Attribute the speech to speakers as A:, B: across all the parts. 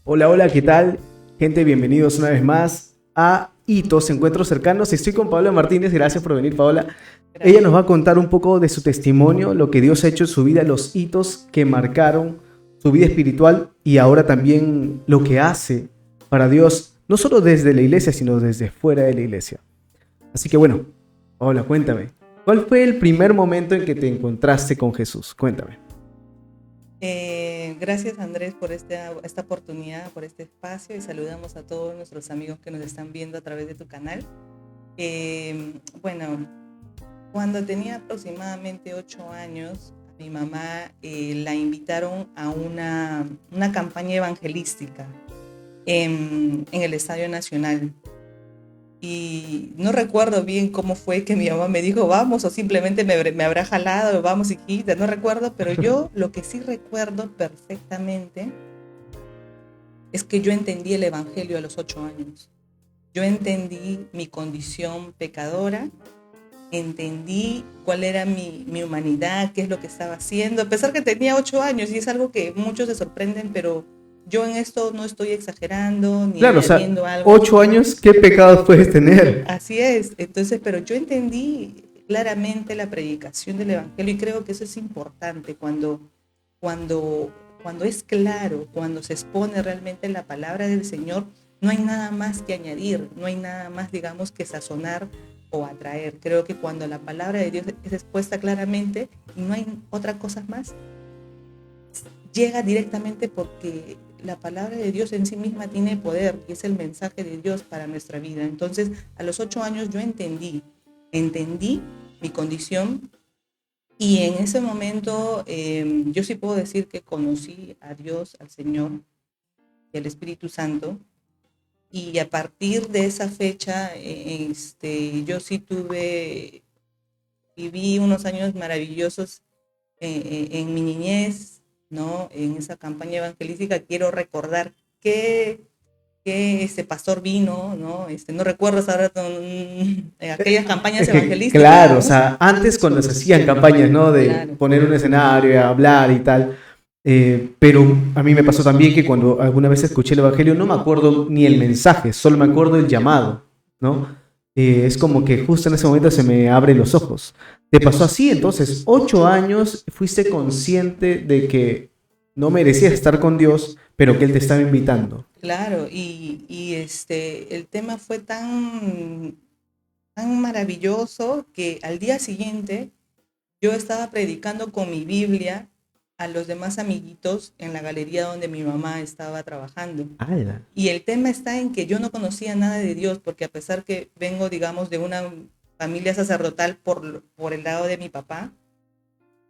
A: Hola, hola, ¿qué tal? Gente, bienvenidos una vez más a Hitos, Encuentros Cercanos. Estoy con Paola Martínez, gracias por venir, Paola. Ella nos
B: Gracias.
A: va a contar un poco de su testimonio, lo que Dios ha hecho en su vida, los hitos que marcaron su vida espiritual y ahora también lo que hace para Dios, no solo desde la iglesia, sino desde fuera de la iglesia. Así que bueno, Paola, cuéntame, ¿cuál fue el primer momento en que te encontraste con Jesús? Cuéntame.
B: Gracias Andrés por esta oportunidad, por este espacio y saludamos a todos nuestros amigos que nos están viendo a través de tu canal. Bueno, cuando tenía aproximadamente 8 años, a mi mamá la invitaron a una campaña evangelística en el Estadio Nacional. Y no recuerdo bien cómo fue que mi mamá me dijo vamos o simplemente me habrá jalado, vamos hijita, no recuerdo, pero yo lo que sí recuerdo perfectamente es que yo entendí el Evangelio a los 8 años. Yo entendí mi condición pecadora, entendí cuál era mi humanidad, qué es lo que estaba haciendo, a pesar que tenía 8 años y es algo que muchos se sorprenden, pero yo en esto no estoy exagerando ni
A: Claro, o sea,
B: añadiendo algo.
A: 8 años, ¿qué pecados puedes tener?
B: Así es, entonces, pero yo entendí claramente la predicación del Evangelio y creo que eso es importante cuando es claro, cuando se expone realmente la palabra del Señor, no hay nada más que añadir, no hay nada más, digamos, que sazonar o atraer. Creo que cuando la palabra de Dios es expuesta claramente y no hay otra cosa más, llega directamente porque la palabra de Dios en sí misma tiene poder y es el mensaje de Dios para nuestra vida. Entonces, a los 8 años yo entendí mi condición y en ese momento yo sí puedo decir que conocí a Dios, al Señor y al Espíritu Santo. Y a partir de esa fecha, yo sí viví unos años maravillosos en mi niñez, ¿no? En esa campaña evangelística quiero recordar que este pastor vino, ¿no? No recuerdo ahora aquellas campañas
A: Es que, claro, o
B: evangelísticas.
A: sea, antes cuando se hacían campañas, ¿no? De
B: Claro.
A: poner un escenario, y hablar y tal, pero a mí me pasó también que cuando alguna vez escuché el Evangelio, no me acuerdo ni el mensaje, solo me acuerdo del llamado, ¿no? Es como que justo en ese momento se me abren los ojos. ¿Te pasó así? Entonces, 8 años fuiste consciente de que no merecías estar con Dios, pero que Él te estaba invitando.
B: Claro, el tema fue tan maravilloso que al día siguiente yo estaba predicando con mi Biblia a los demás amiguitos en la galería donde mi mamá estaba trabajando.
A: ¡Hala!
B: Y el tema está en que yo no conocía nada de Dios, porque a pesar que vengo, digamos, de una familia sacerdotal por el lado de mi papá,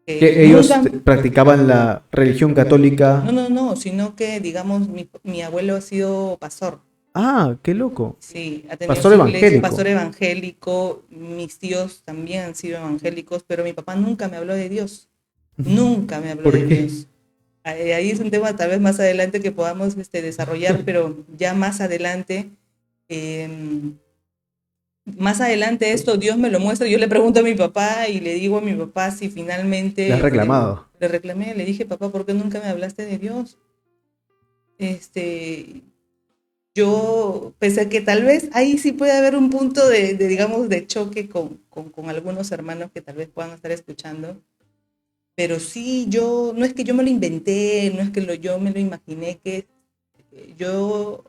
A: Que ellos
B: nunca,
A: practicaban la religión
B: no,
A: católica.
B: no, no, sino que, digamos, mi abuelo ha sido pastor.
A: Ah, qué loco.
B: Sí, ha tenido
A: Pastor
B: su iglesia, pastor
A: evangélico.
B: evangélico, mis tíos también han sido evangélicos, pero mi papá nunca me habló de Dios, nunca me habló
A: ¿Por
B: de
A: qué?
B: Dios. Ahí es un tema tal vez más adelante que podamos desarrollar, pero ya más adelante esto Dios me lo muestra, yo le pregunto a mi papá y le digo a mi papá si
A: Le has
B: finalmente
A: reclamado.
B: le reclamé, le dije, papá, ¿por qué nunca me hablaste de Dios? Este, yo, pese a que tal vez ahí sí puede haber un punto digamos, de choque con algunos hermanos que tal vez puedan estar escuchando, pero sí, no es que yo me lo inventé, no es que yo me lo imaginé, que yo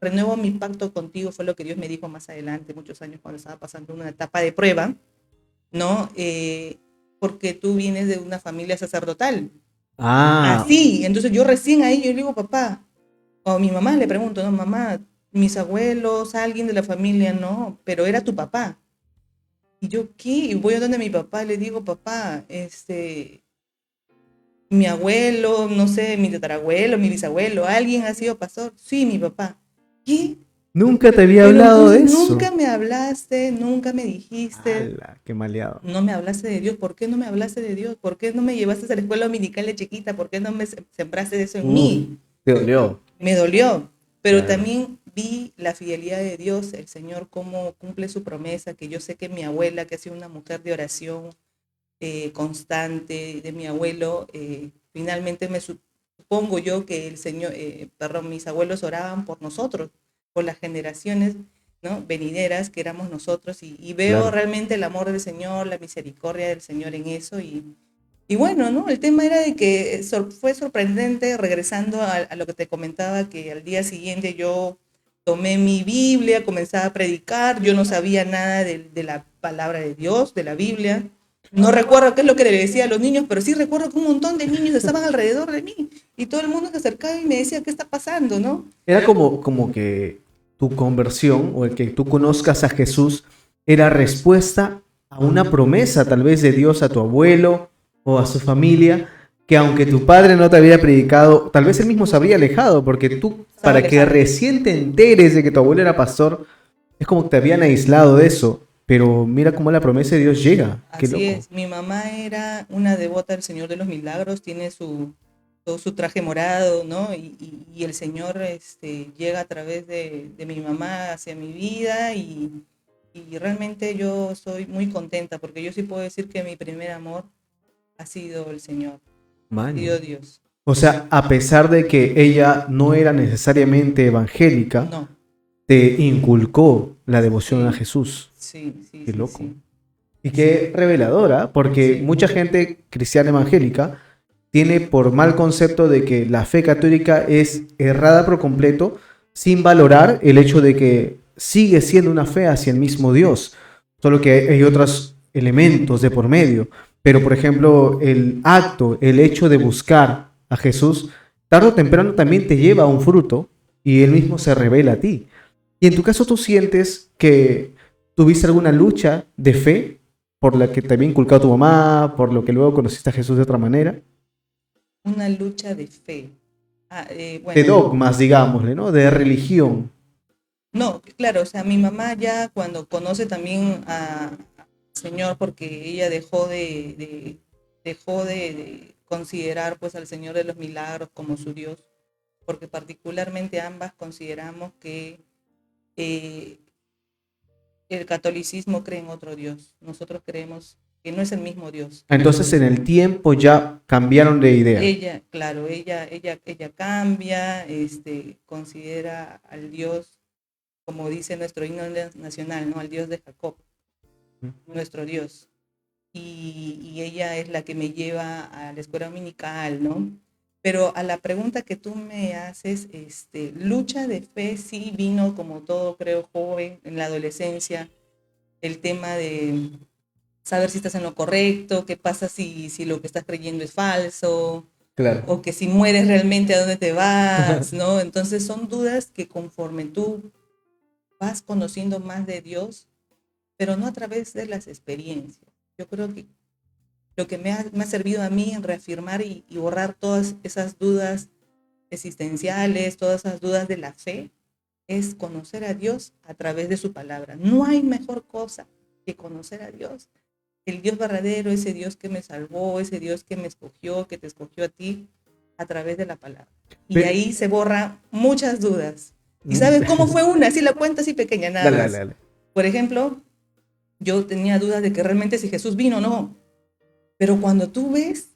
B: renuevo mi pacto contigo, fue lo que Dios me dijo más adelante, muchos años cuando estaba pasando una etapa de prueba, ¿no? Porque tú vienes de una familia sacerdotal.
A: Ah,
B: Así, entonces yo recién ahí, yo le digo, papá, o a mi mamá le pregunto, no, mamá, mis abuelos, alguien de la familia, no, pero era tu papá. Y yo, ¿qué? Y voy a donde mi papá y le digo, papá, mi abuelo, no sé, mi tatarabuelo, mi bisabuelo, alguien ha sido pastor. Sí, mi papá. ¿Qué?
A: nunca te había
B: Pero
A: hablado de
B: entonces nunca
A: eso.
B: me hablaste, nunca me dijiste,
A: ¡Hala! Qué maleado.
B: no me hablaste de Dios. ¿Por qué no me hablaste de Dios? ¿Por qué no me llevaste a la escuela dominical de chiquita? ¿Por qué no me sembraste eso en
A: Uf,
B: mí?
A: te dolió.
B: Me dolió, pero
A: Claro.
B: también vi la fidelidad de Dios, el Señor, cómo cumple su promesa, que yo sé que mi abuela, que ha sido una mujer de oración constante, de mi abuelo, finalmente supongo yo que el Señor, perdón, mis abuelos oraban por nosotros, por las generaciones, ¿no? Venideras que éramos nosotros y veo
A: Claro.
B: realmente el amor del Señor, la misericordia del Señor en eso y bueno, ¿no? El tema era de que fue sorprendente, regresando a lo que te comentaba, que al día siguiente yo tomé mi Biblia, comencé a predicar, yo no sabía nada de la palabra de Dios, de la Biblia. No recuerdo qué es lo que le decía a los niños, pero sí recuerdo que un montón de niños estaban alrededor de mí y todo el mundo se acercaba y me decía, ¿qué está pasando, no?
A: Era como que tu conversión o el que tú conozcas a Jesús era respuesta a una promesa tal vez de Dios a tu abuelo o a su familia, que aunque tu padre no te había predicado, tal vez él mismo se habría alejado, porque tú,
B: Estaba
A: para que
B: alejado.
A: recién te enteres de que tu abuelo era pastor, es como que te habían aislado de eso. Pero mira cómo la promesa de Dios llega. Qué
B: Así
A: loco.
B: es, mi mamá era una devota del Señor de los Milagros, tiene todo su traje morado, ¿no? Y el Señor llega a través de mi mamá hacia mi vida y realmente yo soy muy contenta porque yo sí puedo decir que mi primer amor ha sido el Señor, ha
A: Maña.
B: sido Dios.
A: O sea, a pesar de que ella no era necesariamente evangélica,
B: No,
A: te inculcó la devoción a
B: sí,
A: Jesús.
B: sí, sí,
A: Qué
B: sí,
A: loco.
B: sí,
A: Y qué
B: sí,
A: reveladora, porque
B: sí,
A: mucha gente cristiana evangélica tiene por mal concepto de que la fe católica es errada por completo, sin valorar el hecho de que sigue siendo una fe hacia el mismo Dios, solo que hay otros elementos de por medio. Pero, por ejemplo, el acto, el hecho de buscar a Jesús, tarde o temprano también te lleva a un fruto y él mismo se revela a ti. Y en tu caso, ¿tú sientes que tuviste alguna lucha de fe por la que te había inculcado tu mamá, por lo que luego conociste a Jesús de otra manera?
B: una lucha de fe.
A: De
B: Bueno,
A: dogmas, digámosle, ¿no? De religión.
B: no, claro, o sea, mi mamá ya cuando conoce también al Señor, porque ella dejó de considerar pues al Señor de los Milagros como su Dios, porque particularmente ambas consideramos que eh, el catolicismo cree en otro Dios. Nosotros creemos que no es el mismo Dios.
A: Entonces, en el tiempo ya cambiaron de idea.
B: Ella, claro, ella cambia, considera al Dios, como dice nuestro himno nacional, ¿no? Al Dios de Jacob, nuestro Dios. Y ella es la que me lleva a la escuela dominical, ¿no? Pero a la pregunta que tú me haces, lucha de fe sí vino como todo, creo, joven, en la adolescencia, el tema de saber si estás en lo correcto, qué pasa si lo que estás creyendo es falso,
A: Claro.
B: o que si mueres realmente a dónde te vas, ¿no? Entonces son dudas que conforme tú vas conociendo más de Dios, pero no a través de las experiencias. Yo creo que lo que me ha servido a mí en reafirmar y borrar todas esas dudas existenciales, todas esas dudas de la fe, es conocer a Dios a través de su palabra. No hay mejor cosa que conocer a Dios. El Dios verdadero, ese Dios que me salvó, ese Dios que me escogió, que te escogió a ti, a través de la palabra. Y
A: Pero,
B: ahí se borran muchas dudas. ¿Y sabes cómo fue una? Así la cuento, así pequeña, nada
A: dale, dale,
B: más.
A: dale.
B: Por ejemplo, yo tenía dudas de que realmente si Jesús vino o no. Pero cuando tú ves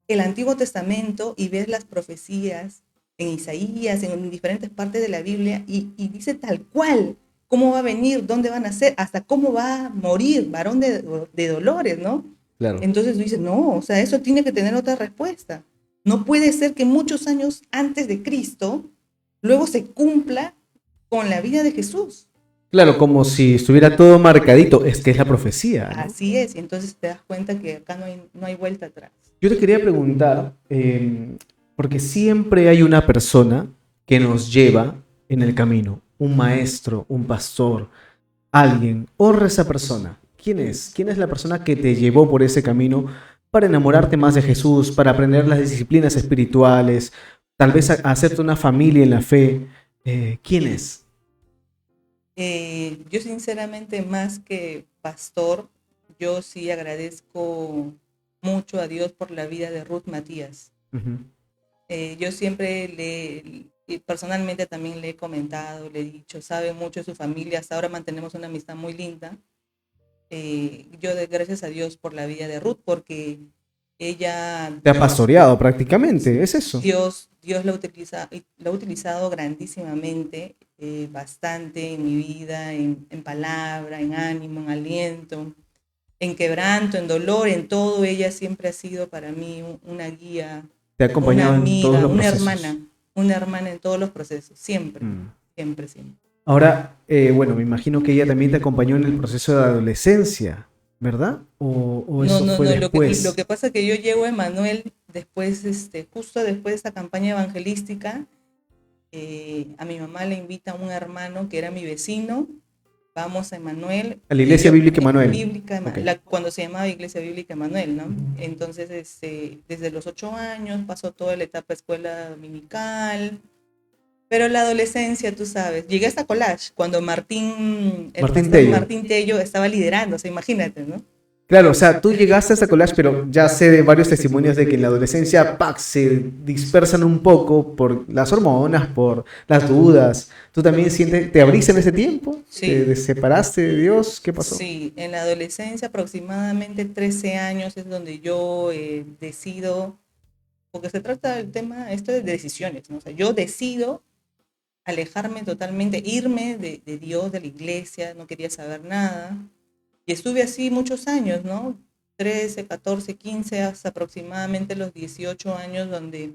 B: el Antiguo Testamento y ves las profecías en Isaías, en diferentes partes de la Biblia, y dice tal cual cómo va a venir, dónde van a ser, hasta cómo va a morir, varón de dolores, ¿no?
A: Claro.
B: Entonces tú dices, no, o sea, eso tiene que tener otra respuesta. No puede ser que muchos años antes de Cristo, luego se cumpla con la vida de Jesús.
A: Claro, como si estuviera todo marcadito. Es que es la profecía, ¿no?
B: Así es, y entonces te das cuenta que acá no hay vuelta atrás.
A: Yo te quería preguntar, porque siempre hay una persona que nos lleva en el camino, un maestro, un pastor, alguien. Honra a esa persona. ¿Quién es? ¿Quién es la persona que te llevó por ese camino para enamorarte más de Jesús, para aprender las disciplinas espirituales, tal vez hacerte una familia en la fe? ¿Quién es?
B: Yo sinceramente, más que pastor, yo sí agradezco mucho a Dios por la vida de Ruth Matías.
A: Ujú.
B: Yo siempre y personalmente también le he comentado, le he dicho, sabe mucho de su familia, hasta ahora mantenemos una amistad muy linda. Yo doy gracias a Dios por la vida de Ruth, porque Ella,
A: Te ha pastoreado prácticamente, es eso.
B: Dios la ha utilizado grandísimamente, bastante en mi vida, en palabra, en ánimo, en aliento, en quebranto, en dolor, en todo. Ella siempre ha sido para mí una guía,
A: Te ha
B: una
A: acompañado en todos
B: amiga,
A: los procesos.
B: una hermana en todos los procesos, siempre,
A: Mm.
B: siempre, siempre.
A: Ahora, bueno, me imagino que ella también te acompañó en el proceso de adolescencia, ¿verdad? ¿O
B: No,
A: eso
B: no,
A: fue
B: no, lo
A: después?
B: que pasa es que yo llego a Emanuel después, justo después de esa campaña evangelística. A mi mamá le invita a un hermano que era mi vecino, vamos a Emanuel,
A: A la Iglesia Bíblica Emanuel. Ok.
B: cuando se llamaba Iglesia Bíblica Emanuel, ¿no?
A: Ujú.
B: Entonces, desde los 8 años pasó toda la etapa escuela dominical, pero la adolescencia, tú sabes, llegué hasta collage, cuando el
A: Martín
B: pastor
A: Tello.
B: Martín Tello estaba liderando, o sea, imagínate, ¿no?
A: Claro, o sea, tú llegaste a esta collage, pero ya sé de varios testimonios de que en la adolescencia, ¡pac!, se dispersan un poco por las hormonas, por las dudas. ¿Tú también sientes, te abriste en ese tiempo? ¿Te
B: Sí,
A: separaste de Dios? ¿Qué pasó?
B: sí, en la adolescencia, aproximadamente 13 años, es donde yo decido, porque se trata del tema, esto de decisiones, ¿no? O sea, yo decido alejarme totalmente, irme de Dios, de la iglesia, no quería saber nada. Y estuve así muchos años, ¿no? 13, 14, 15, hasta aproximadamente los 18 años, donde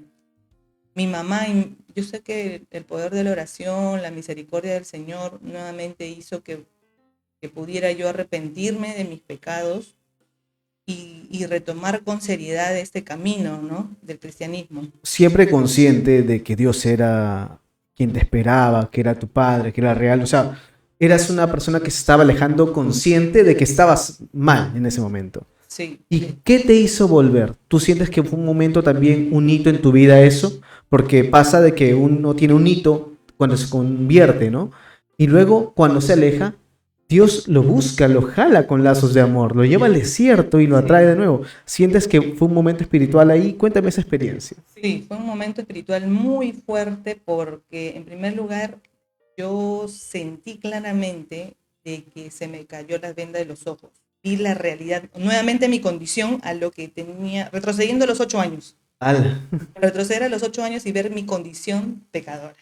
B: mi mamá, y yo sé que el poder de la oración, la misericordia del Señor, nuevamente hizo que pudiera yo arrepentirme de mis pecados y retomar con seriedad este camino, ¿no? Del cristianismo.
A: Siempre consciente de que Dios era quien te esperaba, que era tu padre, que era real. O sea, eras una persona que se estaba alejando consciente de que estabas mal en ese momento.
B: Sí.
A: ¿Y qué te hizo volver? ¿Tú sientes que fue un momento también, un hito en tu vida eso? Porque pasa de que uno tiene un hito cuando se convierte, ¿no? Y luego cuando se aleja, Dios lo busca, lo jala con lazos de amor, lo lleva al desierto y lo atrae de nuevo. ¿Sientes que fue un momento espiritual ahí? Cuéntame esa experiencia.
B: Sí, fue un momento espiritual muy fuerte porque, en primer lugar, yo sentí claramente de que se me cayó la venda de los ojos. Vi la realidad, nuevamente mi condición a lo que tenía, retrocediendo a los 8 años.
A: Al.
B: Retroceder a los 8 años y ver mi condición pecadora.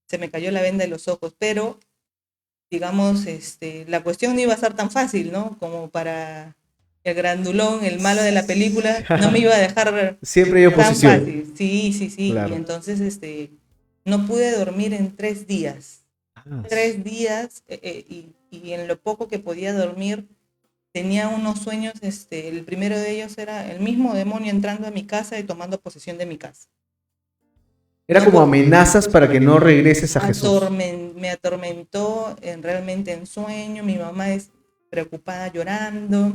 B: Se me cayó la venda de los ojos, pero, digamos, la cuestión no iba a ser tan fácil, ¿no? Como para el grandulón, el malo de la película, no me iba a dejar
A: Siempre hay
B: tan
A: oposición.
B: fácil. Sí, sí, sí. Y
A: Claro.
B: entonces, no pude dormir en 3 días.
A: Ah,
B: 3 días, y en lo poco que podía dormir, tenía unos sueños. El primero de ellos era el mismo demonio entrando a mi casa y tomando posesión de mi casa.
A: era
B: No
A: como
B: po-
A: amenazas para que no regreses a Jesús.
B: Me atormentó realmente en sueño. Mi mamá es preocupada llorando.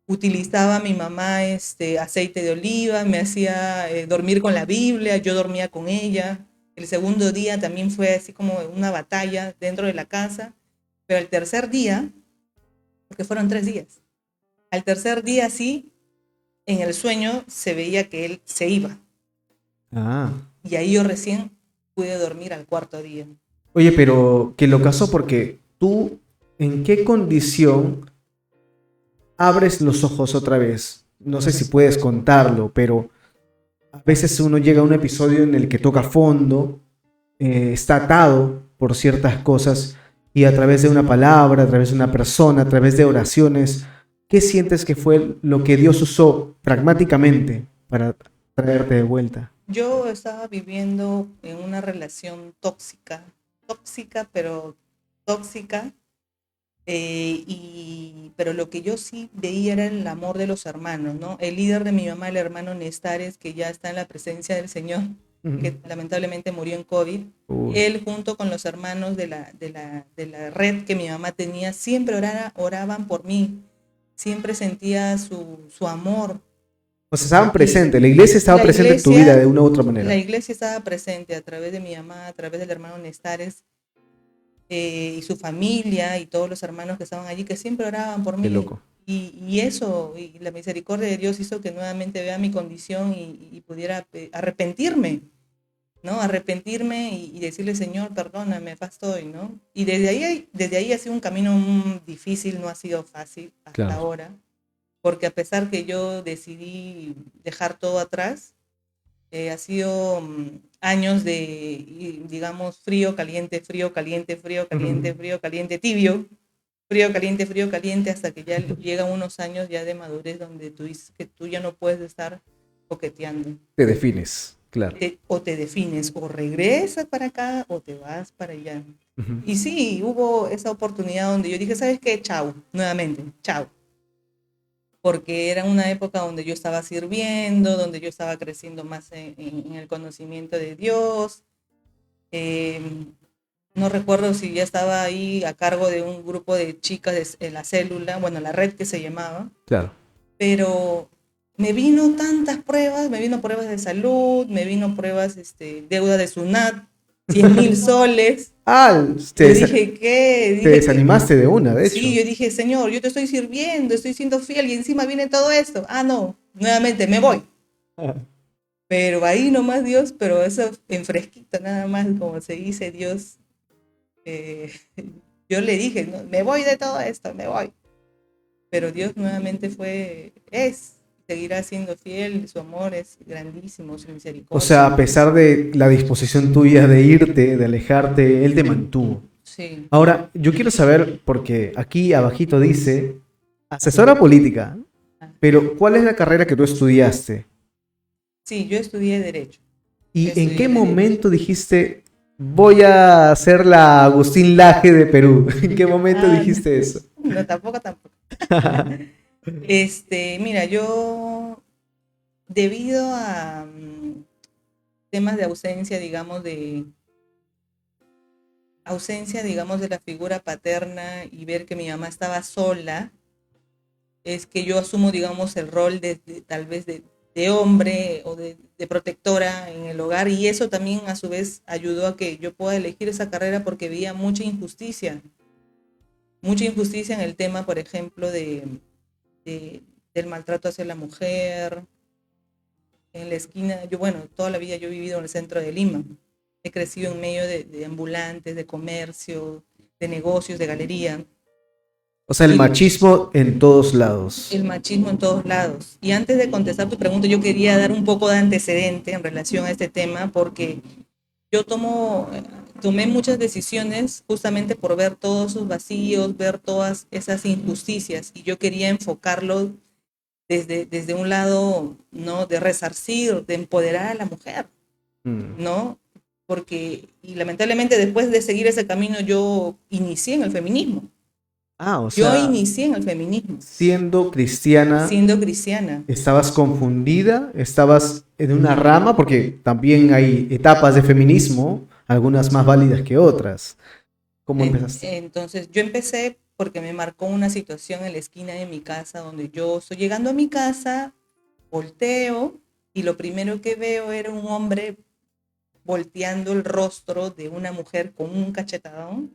B: Utilizaba mi mamá aceite de oliva, me hacía dormir con la Biblia, yo dormía con ella. El segundo día también fue así como una batalla dentro de la casa, pero el tercer día, porque fueron 3 días, al tercer día sí, en el sueño se veía que él se iba,
A: Ah.
B: y ahí yo recién pude dormir al cuarto día.
A: Oye, pero que lo casó porque tú, ¿en qué condición abres los ojos otra vez? No sé si puedes contarlo, pero a veces uno llega a un episodio en el que toca fondo, está atado por ciertas cosas y a través de una palabra, a través de una persona, a través de oraciones, ¿qué sientes que fue lo que Dios usó pragmáticamente para traerte de vuelta?
B: Yo estaba viviendo en una relación tóxica, tóxica, pero tóxica. Pero lo que yo sí veía era el amor de los hermanos, ¿no? El líder de mi mamá, el hermano Nestares, que ya está en la presencia del Señor,
A: Ujú.
B: que lamentablemente murió en COVID.
A: Uy.
B: Él, junto con los hermanos de la red que mi mamá tenía, siempre oraban por mí, siempre sentía su amor.
A: O sea, estaban
B: Y
A: presentes, la iglesia estaba
B: la
A: presente en tu vida
B: iglesia,
A: de una u otra
B: la
A: manera.
B: iglesia estaba presente a través de mi mamá, a través del hermano Nestares, y su familia y todos los hermanos que estaban allí, que siempre oraban por
A: Qué
B: mí.
A: loco.
B: Y eso, y la misericordia de Dios hizo que nuevamente vea mi condición y pudiera arrepentirme, ¿no? Arrepentirme y decirle, Señor, perdóname, acá estoy, ¿no? Y desde ahí ha sido un camino difícil, no ha sido fácil hasta
A: Claro.
B: ahora, porque a pesar que yo decidí dejar todo atrás, ha sido años de, digamos, frío, caliente, frío, caliente, frío, caliente, frío, caliente, tibio, frío, caliente, hasta que ya llegan unos años ya de madurez donde tú dices que tú ya no puedes estar coqueteando.
A: Te defines, claro.
B: O te defines, o regresas para acá o te vas para allá.
A: Ujú.
B: Y sí, hubo esa oportunidad donde yo dije, ¿sabes qué? Chao, nuevamente, chao. Porque era una época donde yo estaba sirviendo, donde yo estaba creciendo más en el conocimiento de Dios. Eh, no recuerdo si ya estaba ahí a cargo de un grupo de chicas en la célula, bueno, la red que se llamaba,
A: Claro.
B: pero me vino tantas pruebas, me vino pruebas de salud, me vino pruebas, deuda de SUNAT, 100.000 soles.
A: Ah,
B: Yo dije, ¿qué?
A: te
B: Dije,
A: desanimaste de una, de hecho.
B: sí, yo dije, Señor, yo te estoy sirviendo, estoy siendo fiel y encima viene todo esto. Ah, no, nuevamente me voy. Pero ahí nomás Dios, pero eso en fresquito nada más, como se dice Dios, eh, yo le dije, no, me voy de todo esto, me voy. Pero Dios nuevamente seguirá siendo fiel, su amor es grandísimo, su
A: O
B: misericordia.
A: sea, a pesar de la disposición tuya de irte, de alejarte, Él te mantuvo.
B: Sí.
A: Ahora, yo quiero saber, porque aquí abajito dice, asesora política, pero ¿cuál es la carrera que tú estudiaste?
B: Sí, yo estudié Derecho.
A: ¿Y en
B: Estudié
A: qué
B: Derecho.
A: momento dijiste, voy a ser la Agustín Laje de Perú? ¿En qué momento dijiste eso?
B: No, tampoco. Mira, yo, debido a temas de ausencia, digamos, de la figura paterna y ver que mi mamá estaba sola, es que yo asumo, digamos, el rol tal vez de hombre o de protectora en el hogar, y eso también a su vez ayudó a que yo pueda elegir esa carrera porque veía mucha injusticia en el tema, por ejemplo, del maltrato hacia la mujer. En la esquina, yo, bueno, toda la vida yo he vivido en el centro de Lima. He crecido en medio de ambulantes, de comercio, de negocios, de galería.
A: O sea, el
B: Y
A: machismo en todos lados.
B: el machismo en todos lados. Y antes de contestar tu pregunta, yo quería dar un poco de antecedente en relación a este tema, porque yo tomé muchas decisiones justamente por ver todos esos vacíos, ver todas esas injusticias, y yo quería enfocarlo desde un lado, ¿no? De resarcir, de empoderar a la mujer, ¿no? Porque, y lamentablemente después de seguir ese camino, yo inicié en el feminismo.
A: Ah, o
B: Yo
A: sea,
B: inicié en el feminismo,
A: siendo cristiana,
B: siendo cristiana.
A: estabas confundida, estabas en una rama, porque también hay etapas de feminismo, algunas más válidas que otras. ¿Cómo empezaste?
B: Entonces, yo empecé porque me marcó una situación en la esquina de mi casa, donde yo estoy llegando a mi casa, volteo, y lo primero que veo era un hombre volteando el rostro de una mujer con un cachetadón,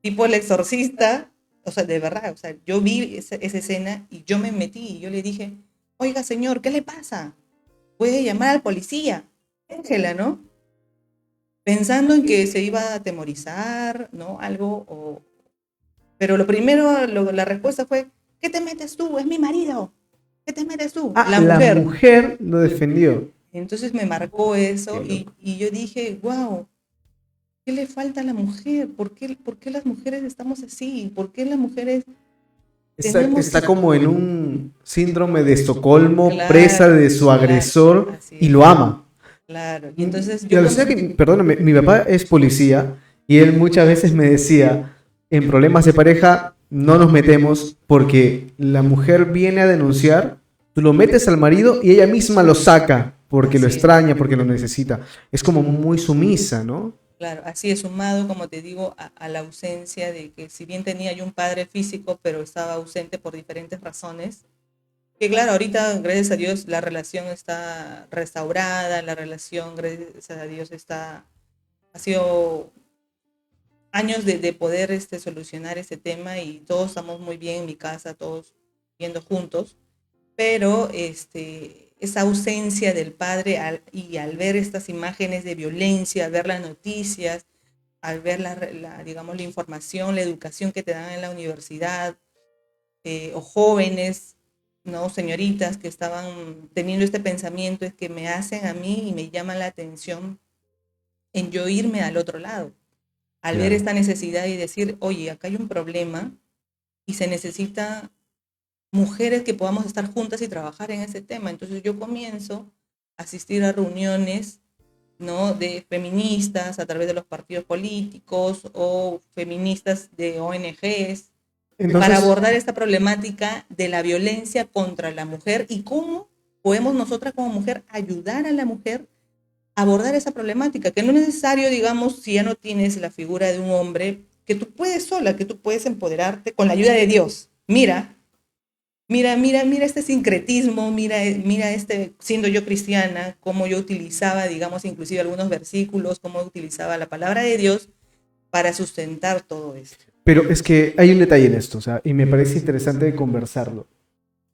B: tipo el exorcista. O sea, de verdad, o sea, yo vi esa escena y yo me metí y yo le dije, oiga señor, ¿qué le pasa? Puede llamar al policía. Ángela, ¿no? Pensando en que se iba a atemorizar, ¿no? Algo, pero lo primero, la respuesta fue, ¿qué te metes tú? Es mi marido. ¿Qué te metes tú?
A: Ah,
B: La
A: la
B: mujer.
A: mujer lo defendió.
B: Entonces me marcó eso
A: Qué
B: y,
A: loco.
B: y yo dije, wow, ¿qué le falta a la mujer? ¿Por qué las mujeres estamos así? ¿Por qué las mujeres tenemos...
A: Está como en un síndrome de Estocolmo, presa
B: Claro,
A: de su
B: claro,
A: agresor
B: así
A: y
B: es,
A: lo ama.
B: claro. Y entonces
A: Y
B: yo
A: alucina que, perdóname, mi papá es policía y él muchas veces me decía, en problemas de pareja no nos metemos porque la mujer viene a denunciar, tú lo metes al marido y ella misma lo saca porque lo
B: Así es.
A: extraña, porque lo necesita. Es como muy sumisa, ¿no?
B: Claro, así es, sumado, como te digo, a la ausencia de que, si bien tenía yo un padre físico, pero estaba ausente por diferentes razones, que claro, ahorita, gracias a Dios, la relación está restaurada, la relación, gracias a Dios, ha sido años de poder solucionar este tema, y todos estamos muy bien en mi casa, todos viendo juntos, pero esa ausencia del padre, y al ver estas imágenes de violencia, al ver las noticias, al ver digamos, la información, la educación que te dan en la universidad, o jóvenes ¿no? Señoritas que estaban teniendo este pensamiento es que me hacen a mí y me llaman la atención en yo irme al otro lado, al ver
A: Claro.
B: esta necesidad y decir, oye, acá hay un problema y se necesita mujeres que podamos estar juntas y trabajar en ese tema. Entonces yo comienzo a asistir a reuniones, ¿no? De feministas a través de los partidos políticos o feministas de ONGs para
A: Entonces,
B: abordar esta problemática de la violencia contra la mujer y cómo podemos nosotras como mujer ayudar a la mujer a abordar esa problemática, que no es necesario, digamos, si ya no tienes la figura de un hombre, que tú puedes sola, que tú puedes empoderarte con la ayuda de Dios. Mira este sincretismo, mira este, siendo yo cristiana, cómo yo utilizaba, digamos, inclusive algunos versículos, cómo utilizaba la palabra de Dios para sustentar todo esto.
A: pero es que hay un detalle en esto, o sea, y me parece interesante conversarlo.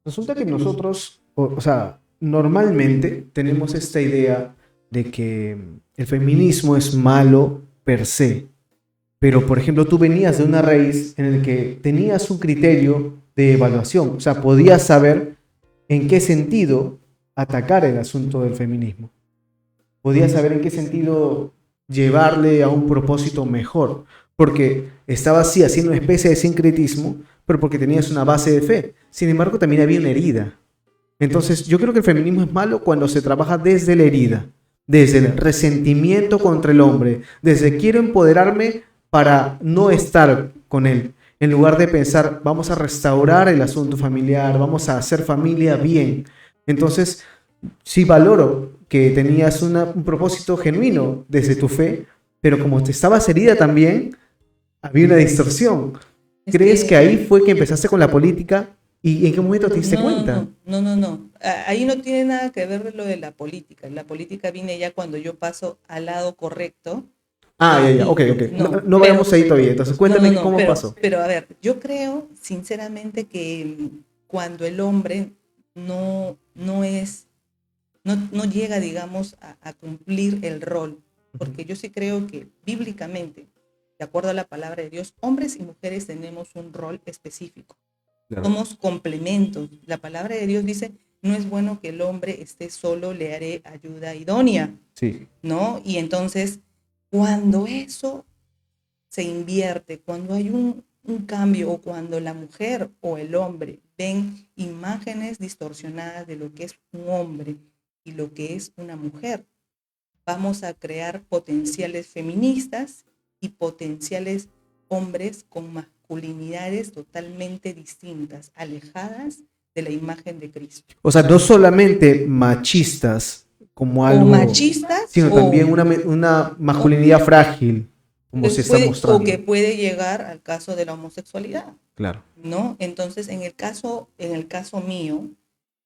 A: Resulta que nosotros, o sea, normalmente tenemos esta idea de que el feminismo es malo per se, pero por ejemplo tú venías de una raíz en el que tenías un criterio de evaluación, o sea, podías saber en qué sentido atacar el asunto del feminismo, podías saber en qué sentido llevarle a un propósito mejor, porque estaba así haciendo una especie de sincretismo, pero porque tenías una base de fe. Sin embargo, también había una herida. Entonces, yo creo que el feminismo es malo cuando se trabaja desde la herida, desde el resentimiento contra el hombre, desde quiero empoderarme para no estar con él, en lugar de pensar, vamos a restaurar el asunto familiar, vamos a hacer familia bien. Entonces, sí valoro que tenías un propósito genuino desde tu fe, pero como te estabas herida también, había una distorsión.
B: Es
A: ¿Crees que ahí
B: que
A: fue que empezaste con la política y en qué momento te diste cuenta?
B: no. Ahí no tiene nada que ver lo de la política. La política viene ya cuando yo paso al lado correcto.
A: Ah, ya, ya,
B: Y
A: ok, ok. No,
B: no,
A: no
B: pero
A: vayamos ahí todavía. Entonces, cuéntame cómo pasó.
B: pero a ver, yo creo sinceramente que cuando el hombre no es, no llega, digamos, a cumplir el rol,
A: Ujú.
B: porque yo sí creo que bíblicamente, de acuerdo a la palabra de Dios, hombres y mujeres tenemos un rol específico.
A: Claro.
B: Somos complementos. La palabra de Dios dice, no es bueno que el hombre esté solo, le haré ayuda idónea,
A: Sí.
B: ¿no? Y entonces, cuando eso se invierte, cuando hay un cambio o cuando la mujer o el hombre ven imágenes distorsionadas de lo que es un hombre y lo que es una mujer, vamos a crear potenciales feministas y potenciales hombres con masculinidades totalmente distintas, alejadas de la imagen de Cristo.
A: O sea, no solamente machistas como
B: O
A: algo,
B: machistas
A: sino también una
B: o
A: masculinidad frágil, como se está
B: que
A: mostrando.
B: puede llegar al caso de la homosexualidad,
A: Claro.
B: ¿no? Entonces, en el caso mío,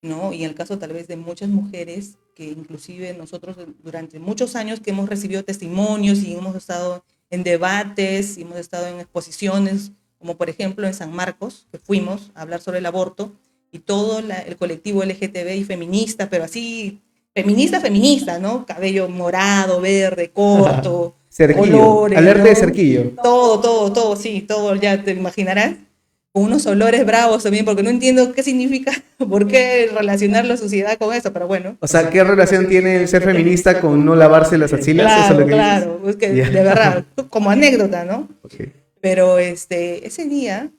B: ¿no? Y en el caso tal vez de muchas mujeres que inclusive nosotros durante muchos años que hemos recibido testimonios y hemos estado en debates, y hemos estado en exposiciones, como por ejemplo en San Marcos, que fuimos a hablar sobre el aborto, y todo el colectivo LGTBI feminista, pero así, feminista, ¿no? Cabello morado, verde, corto,
A: Cerquillo.
B: colores,
A: Alerta de
B: ¿no?
A: cerquillo.
B: Todo, sí, todo, ya te imaginarás con unos olores bravos también, porque no entiendo qué significa, por qué relacionar la sociedad con eso, pero bueno.
A: O sea, ¿qué relación tiene el ser feminista con no lavarse las axilas? ¿Eso es lo
B: Claro,
A: que dices?
B: claro, es que
A: Ya.
B: de verdad, como anécdota, ¿no?
A: Ok.
B: Pero ese día,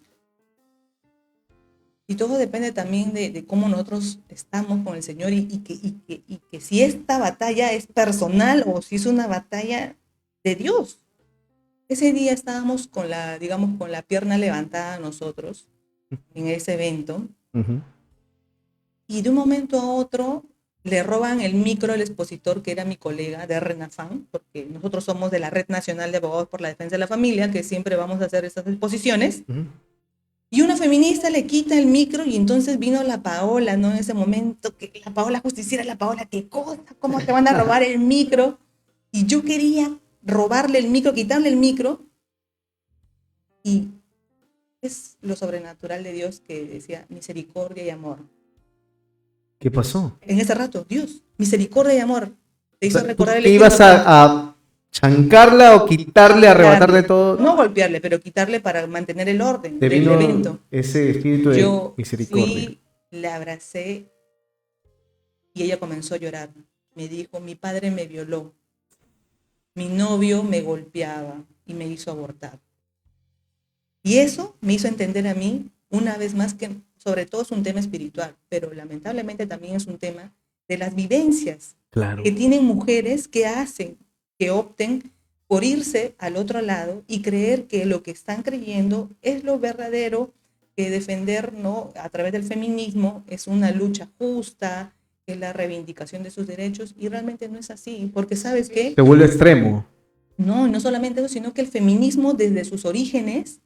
B: y todo depende también de cómo nosotros estamos con el Señor y que si esta batalla es personal o si es una batalla de Dios. Ese día estábamos con la, digamos, con la pierna levantada nosotros en ese evento.
A: Ujú.
B: Y de un momento a otro le roban el micro al expositor, que era mi colega de RENAFAN, porque nosotros somos de la Red Nacional de Abogados por la Defensa de la Familia, que siempre vamos a hacer estas exposiciones.
A: Ujú.
B: Y una feminista le quita el micro y entonces vino la Paola, ¿no? En ese momento, que la Paola justiciera, la Paola, ¿qué cosa? ¿Cómo te van a robar el micro? Y yo quería robarle el micro, quitarle el micro, y es lo sobrenatural de Dios que decía misericordia y amor.
A: ¿Qué pasó?
B: En ese rato, Dios, misericordia y amor, te
A: O
B: hizo
A: sea, ¿tú
B: recordar el
A: qué ibas
B: Espíritu Santo.
A: a chancarla o quitarle, arrebatarle
B: Quitarle,
A: todo?
B: no golpearle, pero quitarle para mantener el orden
A: Te
B: del
A: vino
B: evento.
A: ese espíritu de
B: Yo
A: misericordia.
B: fui le abracé y ella comenzó a llorar. Me dijo, mi padre me violó, mi novio me golpeaba y me hizo abortar. Y eso me hizo entender a mí, una vez más, que sobre todo es un tema espiritual, pero lamentablemente también es un tema de las vivencias
A: Claro.
B: que tienen mujeres que hacen, que opten por irse al otro lado y creer que lo que están creyendo es lo verdadero, que defender, ¿no?, a través del feminismo es una lucha justa, es la reivindicación de sus derechos, y realmente no es así, porque ¿sabes qué?
A: Se vuelve extremo.
B: No, no solamente eso, sino que el feminismo desde sus orígenes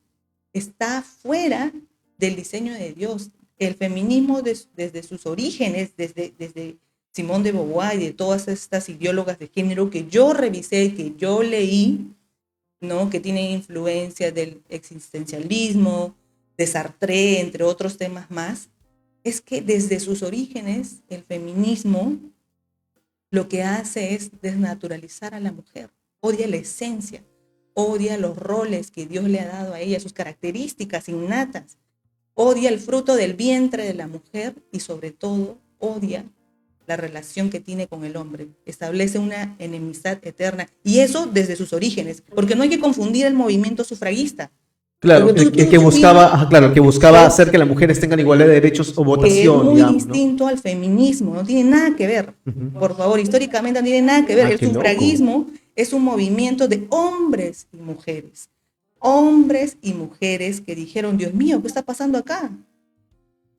B: está fuera del diseño de Dios. El feminismo desde sus orígenes, desde Simone de Beauvoir y de todas estas ideólogas de género que yo revisé, que yo leí, ¿no?, que tienen influencia del existencialismo, de Sartre, entre otros temas más, es que desde sus orígenes el feminismo lo que hace es desnaturalizar a la mujer, odia la esencia, odia los roles que Dios le ha dado a ella, sus características innatas, odia el fruto del vientre de la mujer y sobre todo odia la relación que tiene con el hombre. Establece una enemistad eterna y eso desde sus orígenes, porque no hay que confundir el movimiento sufragista.
A: Claro,
B: Porque
A: el que buscaba, claro, el que buscaba hacer que las mujeres tengan igualdad de derechos o
B: que es
A: votación,
B: muy
A: digamos, ¿no?
B: distinto al feminismo, no tiene nada que ver. Por favor, históricamente no tiene nada que ver.
A: Ah,
B: El
A: qué loco.
B: sufragismo es un movimiento de hombres y mujeres. Hombres y mujeres que dijeron, Dios mío, ¿qué está pasando acá?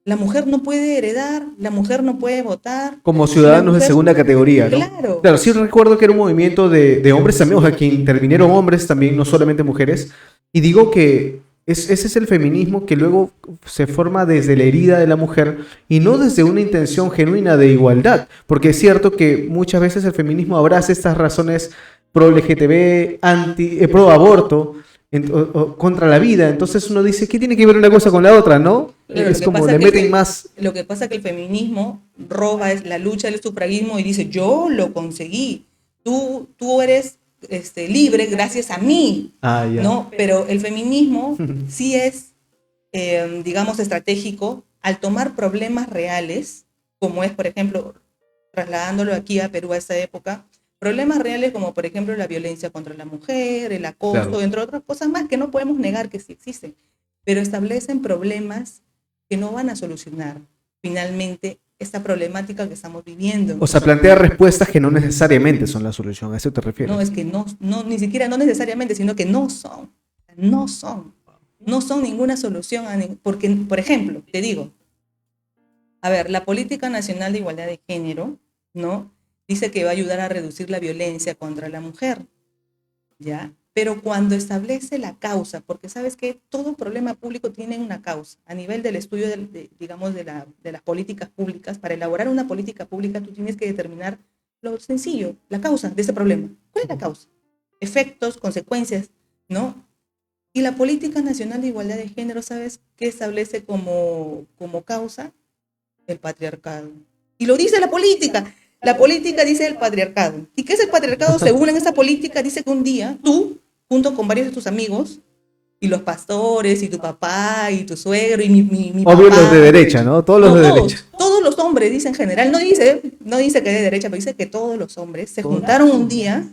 B: La mujer no puede heredar, la mujer no puede votar.
A: Como
B: La
A: ciudadanos de
B: mujer,
A: segunda categoría, ¿no?
B: claro,
A: Claro, sí recuerdo que era un movimiento de hombres también, o sea, que intervinieron hombres también, no solamente mujeres. Y digo que ese es el feminismo que luego se forma desde la herida de la mujer y no desde una intención genuina de igualdad. Porque es cierto que muchas veces el feminismo abraza estas razones pro LGTB, pro aborto, contra la vida. Entonces uno dice, ¿qué tiene que ver una cosa con la otra, no?
B: claro,
A: Es como le meten más.
B: lo que pasa es que el feminismo roba es la lucha del sufragismo y dice, yo lo conseguí, tú eres libre gracias a mí,
A: Ah, ya.
B: ¿no? Pero el feminismo sí es, digamos, estratégico al tomar problemas reales, como es, por ejemplo, trasladándolo aquí a Perú a esta época, problemas reales como, por ejemplo, la violencia contra la mujer, el acoso,
A: Claro.
B: entre otras cosas más que no podemos negar que sí existen, pero establecen problemas que no van a solucionar finalmente esta problemática que estamos viviendo.
A: O sea, plantea respuestas que no necesariamente son la solución. ¿A eso te refieres?
B: No, es que no, ni siquiera no necesariamente, sino que no son ninguna solución, porque, por ejemplo, te digo, a ver, la Política Nacional de Igualdad de Género, ¿no?, dice que va a ayudar a reducir la violencia contra la mujer, ¿ya? Pero cuando establece la causa, porque sabes que todo problema público tiene una causa, a nivel del estudio, digamos, de las políticas públicas, para elaborar una política pública tú tienes que determinar lo sencillo, la causa de ese problema. ¿Cuál es la causa? Efectos, consecuencias, ¿no? Y la Política Nacional de Igualdad de Género, ¿sabes qué establece como causa? El patriarcado. Y lo dice la política. La política dice el patriarcado. ¿Y qué es el patriarcado? Según en esa política, dice que un día tú, junto con varios de tus amigos, y los pastores, y tu papá, y tu suegro, y mi
A: Obvio los de
B: papá,
A: derecha, ¿no? Todos los
B: no,
A: de derecha.
B: todos los hombres, dice en general, no dice que de derecha, pero dice que todos los hombres se juntaron un día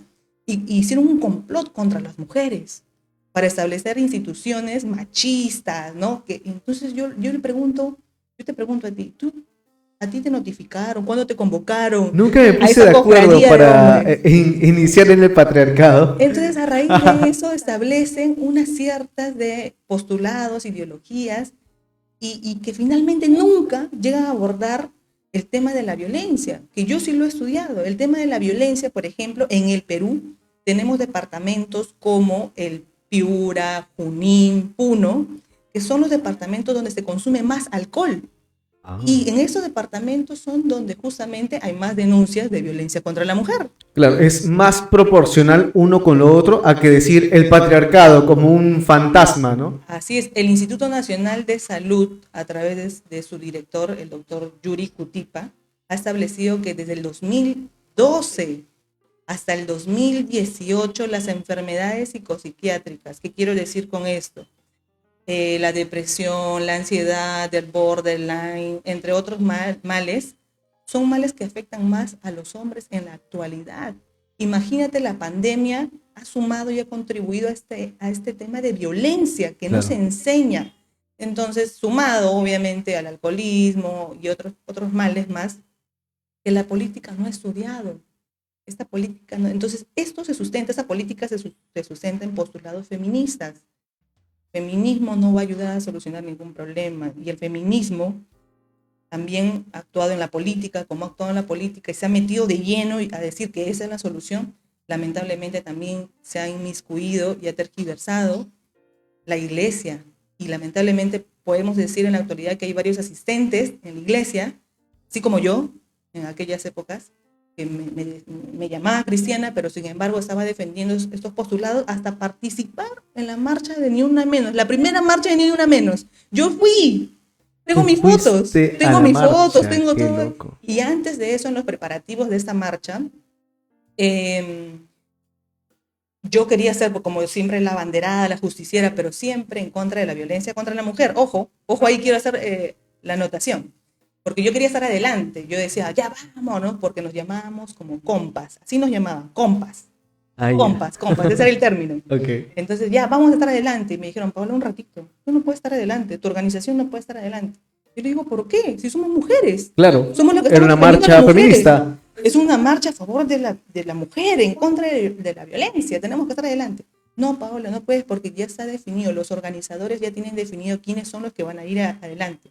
B: y hicieron un complot contra las mujeres para establecer instituciones machistas, ¿no? Que, entonces yo te pregunto a ti, ¿a ti te notificaron? ¿Cuándo te convocaron
A: Nunca me
B: a
A: puse
B: esa
A: de acuerdo
B: cofradía de
A: para
B: hombres?
A: iniciar en el patriarcado.
B: Entonces, a raíz de eso establecen unas ciertas de postulados, ideologías, y que finalmente nunca llegan a abordar el tema de la violencia, que yo sí lo he estudiado. El tema de la violencia, por ejemplo, en el Perú tenemos departamentos como el Piura, Junín, Puno, que son los departamentos donde se consume más alcohol.
A: Ah.
B: Y en esos departamentos son donde justamente hay más denuncias de violencia contra la mujer.
A: Claro, es más proporcional uno con lo otro a que decir el patriarcado como un fantasma, ¿no?
B: Así es, el Instituto Nacional de Salud, a través de su director, el doctor Yuri Cutipa, ha establecido que desde el 2012 hasta el 2018 las enfermedades psicopsiquiátricas, ¿qué quiero decir con esto? la depresión, la ansiedad, el borderline, entre otros males, son males que afectan más a los hombres en la actualidad. Imagínate, la pandemia ha sumado y ha contribuido a este tema de violencia que no se
A: Claro.
B: enseña. Entonces, sumado obviamente al alcoholismo y otros males más que la política no ha estudiado. Esta política no, entonces, esto se sustenta, esa política se sustenta en postulados feministas. Feminismo no va a ayudar a solucionar ningún problema. Y el feminismo también ha actuado en la política, como ha actuado en la política y se ha metido de lleno a decir que esa es la solución, lamentablemente también se ha inmiscuido y ha tergiversado la iglesia. Y lamentablemente podemos decir en la actualidad que hay varios asistentes en la iglesia, así como yo, en aquellas épocas, que me llamaba cristiana, pero sin embargo estaba defendiendo estos postulados hasta participar en la marcha de Ni Una Menos, la primera marcha de Ni Una Menos. Yo fui,
A: Tú fuiste a
B: tengo
A: la
B: mis fotos,
A: marcha,
B: tengo
A: qué
B: todo.
A: loco.
B: Y antes de eso, en los preparativos de esta marcha, eh, yo quería ser, como siempre, la abanderada, la justiciera, pero siempre en contra de la violencia contra la mujer. Ojo, ojo, ahí quiero hacer la anotación. Porque yo quería estar adelante. Yo decía, ya vamos, ¿no? Porque nos llamábamos como compas. Así nos llamaban, compas.
A: Ah, ya.
B: Compas, compas, ese era el término.
A: Ok.
B: Entonces, ya, vamos a estar adelante. Y me dijeron, Paola, un ratito. Tú no puedes estar adelante. Tu organización no puede estar adelante. Yo le digo, ¿por qué? Si somos mujeres.
A: Claro,
B: Somos las que
A: era
B: estamos
A: una
B: defendiendo a las
A: marcha
B: mujeres.
A: feminista.
B: Es una marcha a favor de la mujer, en contra de la violencia. Tenemos que estar adelante. No, Paola, no puedes porque ya está definido. Los organizadores ya tienen definido quiénes son los que van a ir adelante.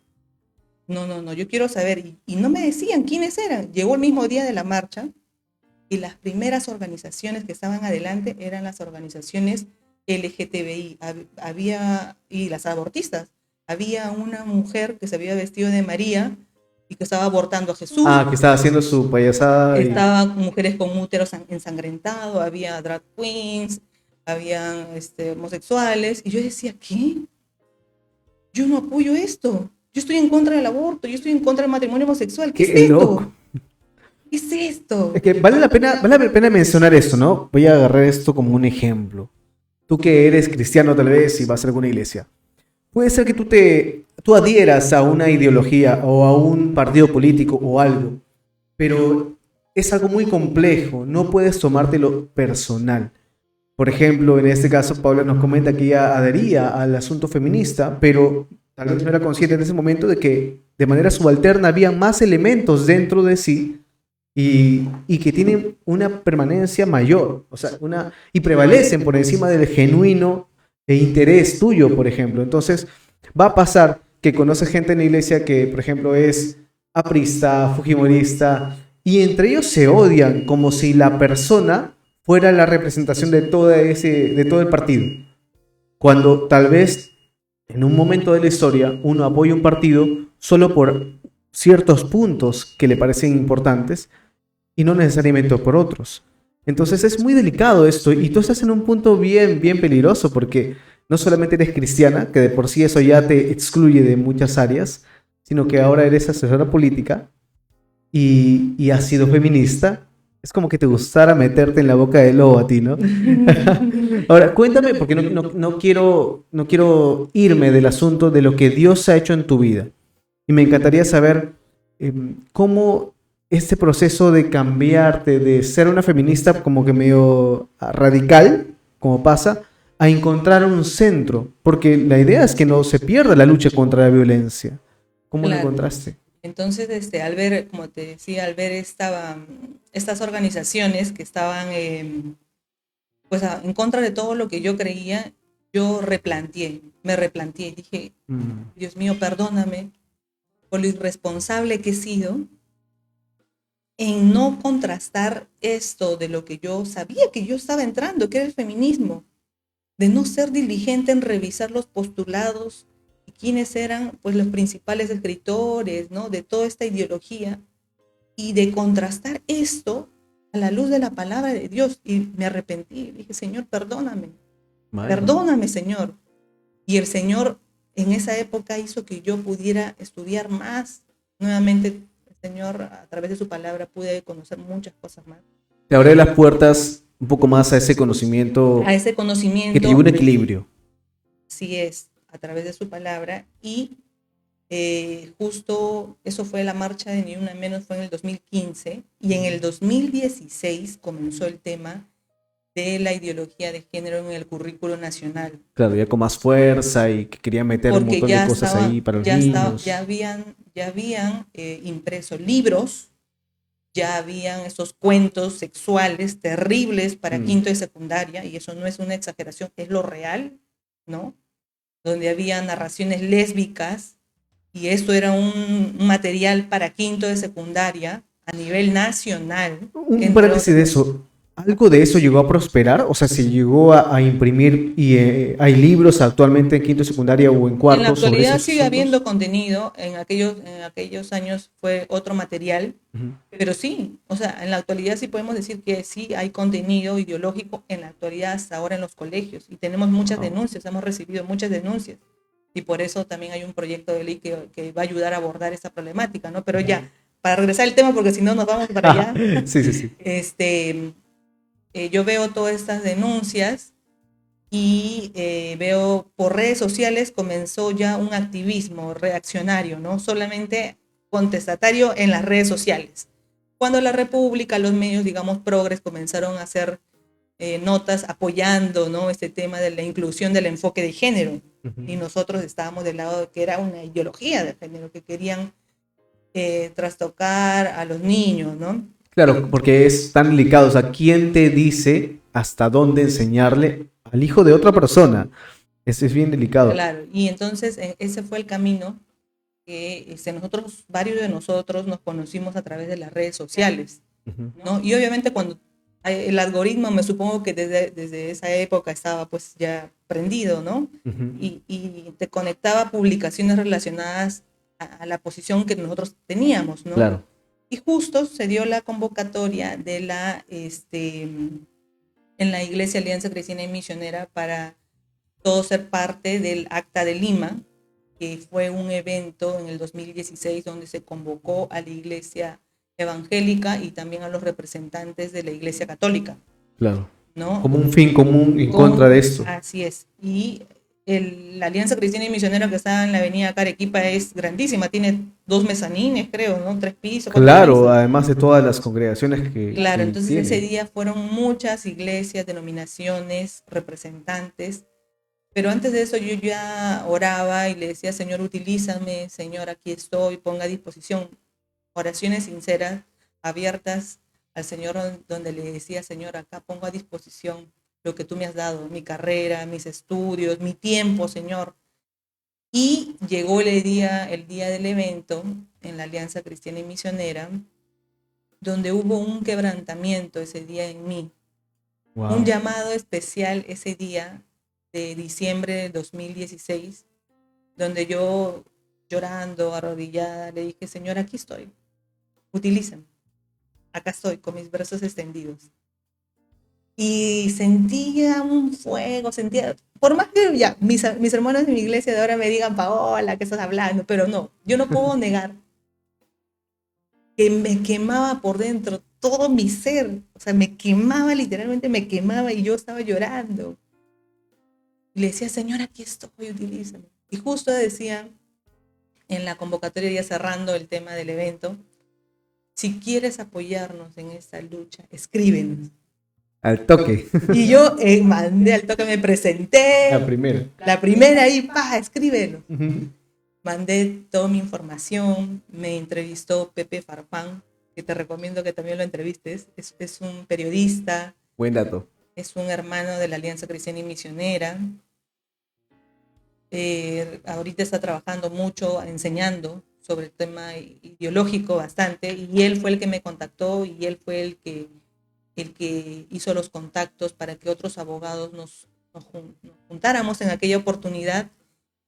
B: No, no, no, yo quiero saber. Y no me decían quiénes eran. Llegó el mismo día de la marcha y las primeras organizaciones que estaban adelante eran las organizaciones LGTBI. Había, y las abortistas. Había una mujer que se había vestido de María y que estaba abortando a Jesús.
A: Ah, que estaba haciendo su payasada.
B: Estaba mujeres con úteros ensangrentados, había drag queens, había homosexuales. Y yo decía, ¿qué? Yo no apoyo esto. Yo estoy en contra del aborto, yo estoy en contra del matrimonio homosexual. ¿Qué es
A: Qué loco.
B: esto? ¿Qué es esto?
A: Es que vale la pena mencionar esto, ¿no? Voy a agarrar esto como un ejemplo. Tú que eres cristiano tal vez y vas a alguna iglesia. Puede ser que tú adhieras a una ideología o a un partido político o algo, pero es algo muy complejo, no puedes tomártelo personal. Por ejemplo, en este caso, Paula nos comenta que ella adhería al asunto feminista, pero tal vez no era consciente en ese momento de que de manera subalterna había más elementos dentro de sí y que tienen una permanencia mayor, o sea, y prevalecen por encima del genuino interés tuyo, por ejemplo. Entonces, va a pasar que conoces gente en la iglesia que, por ejemplo, es aprista, fujimorista, y entre ellos se odian como si la persona fuera la representación de todo el partido. Cuando tal vez en un momento de la historia uno apoya un partido solo por ciertos puntos que le parecen importantes y no necesariamente por otros. Entonces es muy delicado esto y tú estás en un punto bien, bien peligroso porque no solamente eres cristiana, que de por sí eso ya te excluye de muchas áreas, sino que ahora eres asesora política y has sido feminista. Es como que te gustara meterte en la boca del lobo a ti, ¿no? Ahora, cuéntame, porque no quiero irme del asunto de lo que Dios ha hecho en tu vida. Y me encantaría saber cómo este proceso de cambiarte, de ser una feminista como que medio radical, como pasa, a encontrar un centro. Porque la idea es que no se pierda la lucha contra la violencia. ¿Cómo lo encontraste?
B: Entonces, al ver, como te decía, al ver estas organizaciones que estaban pues en contra de todo lo que yo creía, yo me replanteé y dije, Dios mío, perdóname por lo irresponsable que he sido en no contrastar esto de lo que yo sabía que yo estaba entrando, que era el feminismo, de no ser diligente en revisar los postulados y quiénes eran pues los principales escritores, ¿no? De toda esta ideología y de contrastar esto a la luz de la palabra de Dios. Y me arrepentí, dije, Señor, perdóname, perdóname, Señor. Y el Señor en esa época hizo que yo pudiera estudiar más. Nuevamente, el Señor, a través de su palabra, pude conocer muchas cosas más.
A: Te abre las puertas un poco más a ese conocimiento.
B: A ese conocimiento.
A: Que te lleve un equilibrio.
B: Así es. a través de su palabra y justo eso fue la marcha de Ni Una Menos, fue en el 2015 y en el 2016 comenzó el tema de la ideología de género en el currículo nacional.
A: Claro, ya con más fuerza y que querían meter un
B: Porque
A: montón de cosas ahí para los niños.
B: ya habían impreso libros, ya habían esos cuentos sexuales terribles para quinto de secundaria, y eso no es una exageración, es lo real, ¿no? Donde había narraciones lésbicas, y esto era un material para quinto de secundaria a nivel nacional.
A: Un paréntesis de eso. ¿Algo de eso llegó a prosperar? O sea, ¿se llegó a imprimir y hay libros actualmente en quinto de secundaria o en cuarto?
B: En la actualidad
A: sobre esos
B: sigue
A: asuntos?
B: habiendo contenido, en aquellos años fue otro material, pero sí, o sea, en la actualidad sí podemos decir que sí hay contenido ideológico en la actualidad hasta ahora en los colegios, y tenemos muchas denuncias, hemos recibido muchas denuncias, y por eso también hay un proyecto de ley que va a ayudar a abordar esa problemática, ¿no? Pero ya, para regresar al tema, porque si no nos vamos para allá,
A: Sí.
B: yo veo todas estas denuncias y veo por redes sociales comenzó ya un activismo reaccionario, no solamente contestatario en las redes sociales. Cuando la República, los medios, digamos, progres, comenzaron a hacer notas apoyando, ¿no?, este tema de la inclusión del enfoque de género, y nosotros estábamos del lado de que era una ideología de género, que querían trastocar a los niños, ¿no?
A: Claro, porque es tan delicado. O sea, ¿quién te dice hasta dónde enseñarle al hijo de otra persona? Eso es bien delicado.
B: Claro, y entonces ese fue el camino que varios de nosotros nos conocimos a través de las redes sociales, ¿no? Y obviamente cuando el algoritmo, me supongo que desde esa época estaba pues ya prendido, ¿no? Y te conectaba a publicaciones relacionadas a la posición que nosotros teníamos, ¿no?
A: Claro.
B: Y justo se dio la convocatoria de en la Iglesia Alianza Cristiana y Misionera para todos ser parte del Acta de Lima, que fue un evento en el 2016 donde se convocó a la Iglesia Evangélica y también a los representantes de la Iglesia Católica.
A: Claro.
B: ¿No?
A: Como un fin común en contra de esto.
B: Así es. Y la Alianza Cristiana y Misionera que está en la avenida Carequipa es grandísima, tiene 2 mezanines, creo, ¿no? 3 pisos.
A: Claro,
B: pisos.
A: Además de todas las congregaciones que
B: Claro,
A: que
B: entonces
A: tiene.
B: ese día fueron muchas iglesias, denominaciones, representantes, pero antes de eso yo ya oraba y le decía, Señor, utilízame, Señor, aquí estoy, ponga a disposición. Oraciones sinceras, abiertas al Señor, donde le decía, Señor, acá pongo a disposición lo que tú me has dado, mi carrera, mis estudios, mi tiempo, Señor. Y llegó el día del evento en la Alianza Cristiana y Misionera, donde hubo un quebrantamiento ese día en mí. Wow. Un llamado especial ese día de diciembre de 2016, donde yo, llorando, arrodillada, le dije, Señor, aquí estoy, utilízame. Acá estoy, con mis brazos extendidos. Y sentía un fuego, por más que ya mis hermanos de mi iglesia de ahora me digan, Paola, ¿qué estás hablando? Pero no, yo no puedo negar que me quemaba por dentro todo mi ser, o sea, me quemaba, literalmente me quemaba, y yo estaba llorando. Y le decía, Señor, aquí estoy, utilízame. Y justo decía, en la convocatoria, ya cerrando el tema del evento, si quieres apoyarnos en esta lucha, escríbenos.
A: Al toque.
B: Y yo mandé al toque, me presenté. La primera ahí, escríbelo. Mandé toda mi información, me entrevistó Pepe Farfán, que te recomiendo que también lo entrevistes. Es un periodista.
A: Buen dato.
B: Es un hermano de la Alianza Cristiana y Misionera. Ahorita está trabajando mucho, enseñando sobre el tema ideológico bastante, y él fue el que me contactó, y él fue el que hizo los contactos para que otros abogados nos juntáramos en aquella oportunidad,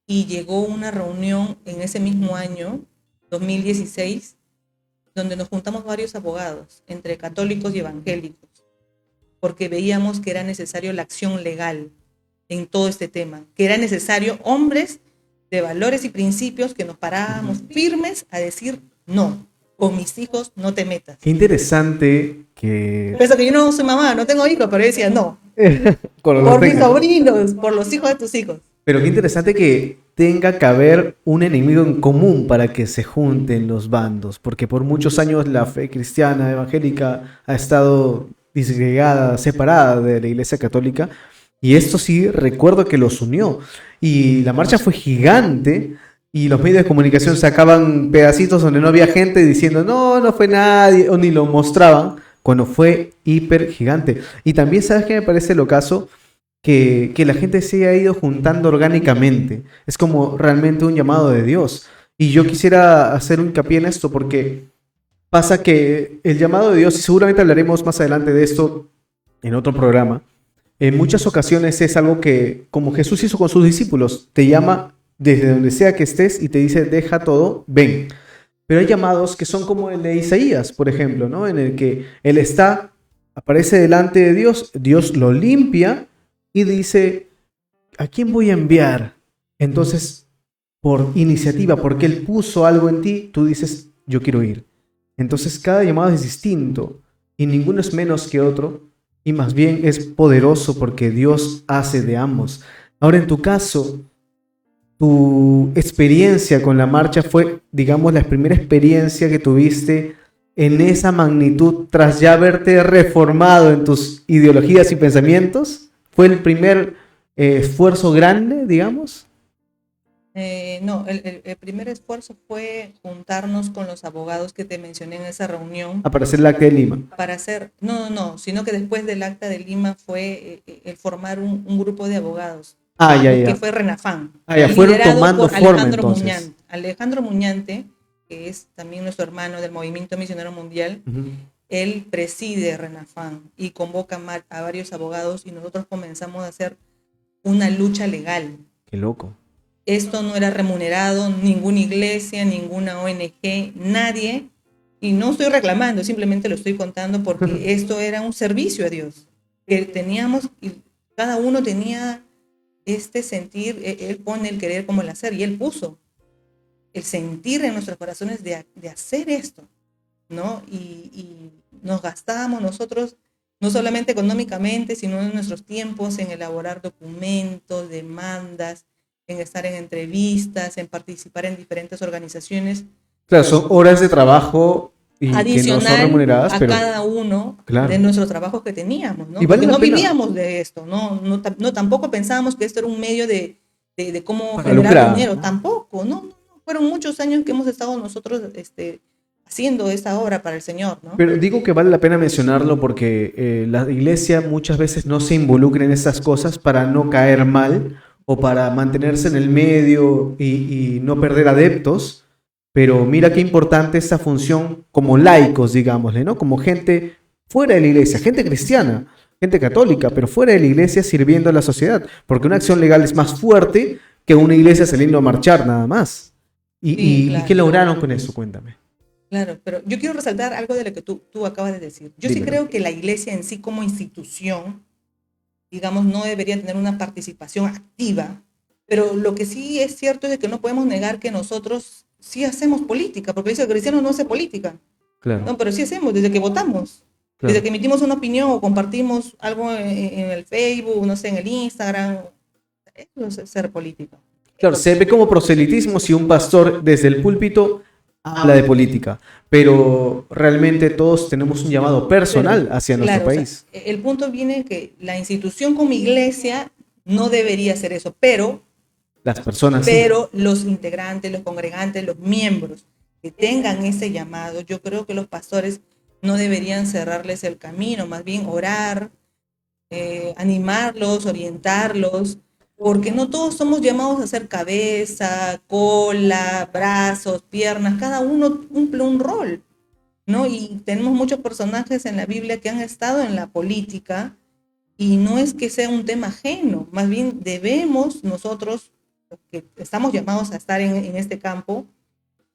B: y llegó una reunión en ese mismo año, 2016, donde nos juntamos varios abogados, entre católicos y evangélicos, porque veíamos que era necesario la acción legal en todo este tema, que era necesario hombres de valores y principios que nos parábamos firmes a decir no. Con mis hijos no te metas.
A: Qué interesante que...
B: Eso que yo no soy mamá, no tengo hijos, pero yo decía no. Por mis sobrinos, por los hijos de tus hijos.
A: Pero qué interesante que tenga que haber un enemigo en común para que se junten los bandos, porque por muchos años la fe cristiana evangélica ha estado disgregada, separada de la Iglesia Católica, y esto sí recuerdo que los unió. Y la marcha fue gigante, y los medios de comunicación sacaban pedacitos donde no había gente diciendo, no, no fue nadie, o ni lo mostraban, cuando fue hiper gigante. Y también, ¿sabes qué me parece lo caso? Que la gente se haya ido juntando orgánicamente. Es como realmente un llamado de Dios. Y yo quisiera hacer un hincapié en esto porque pasa que el llamado de Dios, y seguramente hablaremos más adelante de esto en otro programa, en muchas ocasiones es algo que, como Jesús hizo con sus discípulos, te llama desde donde sea que estés y te dice, deja todo, ven. Pero hay llamados que son como el de Isaías, por ejemplo, ¿no? En el que él está, aparece delante de Dios, Dios lo limpia y dice, ¿a quién voy a enviar? Entonces, por iniciativa, porque Él puso algo en ti, tú dices, yo quiero ir. Entonces, cada llamado es distinto y ninguno es menos que otro y más bien es poderoso porque Dios hace de ambos. Ahora, en tu caso, tu experiencia con la marcha fue, digamos, la primera experiencia que tuviste en esa magnitud tras ya haberte reformado en tus ideologías y pensamientos. ¿Fue el primer esfuerzo grande, digamos?
B: No, el primer esfuerzo fue juntarnos con los abogados que te mencioné en esa reunión.
A: Para hacer el acta de Lima.
B: Para hacer, no, sino que después del acta de Lima fue el formar un grupo de abogados. Que fue RENAFAN.
A: Fueron tomando forma entonces.
B: Alejandro Muñante, que es también nuestro hermano del Movimiento Misionero Mundial, él preside RENAFAN y convoca a varios abogados y nosotros comenzamos a hacer una lucha legal.
A: Qué loco.
B: Esto no era remunerado, ninguna iglesia, ninguna ONG, nadie. Y no estoy reclamando, simplemente lo estoy contando porque esto era un servicio a Dios. Que teníamos, y cada uno tenía este sentir, él pone el querer como el hacer, y él puso el sentir en nuestros corazones de hacer esto, ¿no? Y nos gastábamos nosotros, no solamente económicamente, sino en nuestros tiempos, en elaborar documentos, demandas, en estar en entrevistas, en participar en diferentes organizaciones.
A: Claro, son horas de trabajo y
B: adicional
A: que no son remuneradas,
B: a
A: pero
B: cada uno de nuestros trabajos que teníamos, ¿no?
A: Porque
B: no vivíamos de esto, no, tampoco pensábamos que esto era un medio de cómo
A: para
B: generar
A: lucrar,
B: dinero,
A: ¿no?
B: Tampoco, no, fueron muchos años que hemos estado nosotros haciendo esta obra para el Señor, ¿no?
A: Pero digo que vale la pena mencionarlo porque la iglesia muchas veces no se involucra en esas cosas para no caer mal o para mantenerse en el medio y no perder adeptos. Pero mira qué importante esta función como laicos, digámosle, ¿no? Como gente fuera de la iglesia, gente cristiana, gente católica, pero fuera de la iglesia sirviendo a la sociedad. Porque una acción legal es más fuerte que una iglesia saliendo a marchar nada más. ¿Y qué lograron con eso? Cuéntame.
B: Claro, pero yo quiero resaltar algo de lo que tú acabas de decir. Yo sí creo que la iglesia en sí como institución, digamos, no debería tener una participación activa, pero lo que sí es cierto es que no podemos negar que nosotros sí hacemos política, porque dice que el cristiano no hace política. Claro. No, pero sí hacemos, desde que votamos, claro. Desde que emitimos una opinión o compartimos algo en el Facebook, no sé, en el Instagram, eso es ser política.
A: Claro, se ve como proselitismo si un pastor desde el púlpito habla de política, pero realmente todos tenemos un llamado personal hacia nuestro país.
B: O sea, el punto viene que la institución como iglesia no debería hacer eso, pero
A: las personas
B: pero sí. Los integrantes, los congregantes, los miembros que tengan ese llamado, yo creo que los pastores no deberían cerrarles el camino, más bien orar, animarlos, orientarlos, porque no todos somos llamados a ser cabeza, cola, brazos, piernas, cada uno cumple un rol, ¿no? Y tenemos muchos personajes en la Biblia que han estado en la política y no es que sea un tema ajeno, más bien debemos nosotros, que estamos llamados a estar en este campo,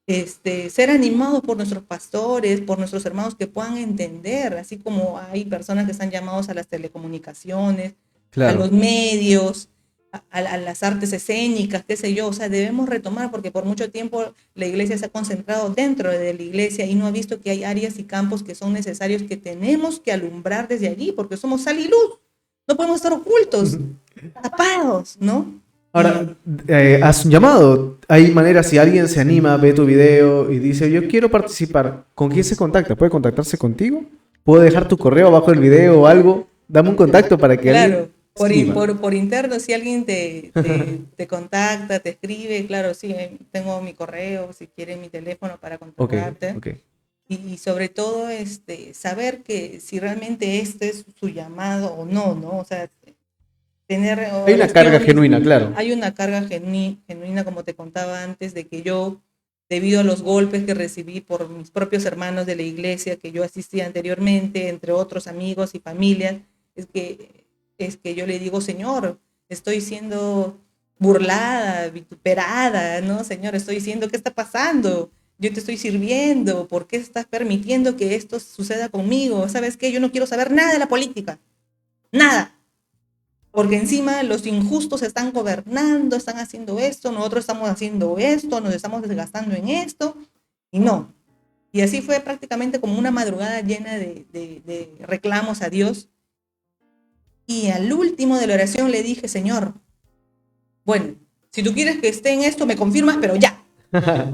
B: ser animados por nuestros pastores, por nuestros hermanos que puedan entender, así como hay personas que están llamados a las telecomunicaciones, claro. A los medios, a las artes escénicas, qué sé yo, o sea, debemos retomar porque por mucho tiempo la iglesia se ha concentrado dentro de la iglesia y no ha visto que hay áreas y campos que son necesarios, que tenemos que alumbrar desde allí porque somos sal y luz, no podemos estar ocultos, tapados, ¿no?
A: Ahora, haz un llamado. Hay maneras, si alguien se anima, ve tu video y dice, yo quiero participar, ¿con quién se contacta? ¿Puede contactarse contigo? ¿Puedo dejar tu correo abajo del video o algo? Dame un contacto para que alguien
B: Claro,
A: escriba.
B: por interno, si alguien te contacta, te escribe, claro, sí, tengo mi correo, si quieren mi teléfono para
A: Ok,
B: contactarte.
A: ok.
B: Y sobre todo, saber que si realmente este es su llamado o no, ¿no? O sea, tener
A: Hay una carga
B: oraciones,
A: genuina, claro.
B: hay una carga genuina, como te contaba antes, de que yo, debido a los golpes que recibí por mis propios hermanos de la iglesia que yo asistía anteriormente, entre otros amigos y familias, es que, es que yo le digo, Señor, estoy siendo burlada, vituperada, ¿no? Señor, estoy diciendo, ¿qué está pasando? Yo te estoy sirviendo, ¿por qué estás permitiendo que esto suceda conmigo? ¿Sabes qué? Yo no quiero saber nada de la política, nada, porque encima los injustos están gobernando, están haciendo esto, nosotros estamos haciendo esto, nos estamos desgastando en esto, y no. Y así fue prácticamente como una madrugada llena de reclamos a Dios. Y al último de la oración le dije, Señor, bueno, si tú quieres que esté en esto, me confirmas, pero ya.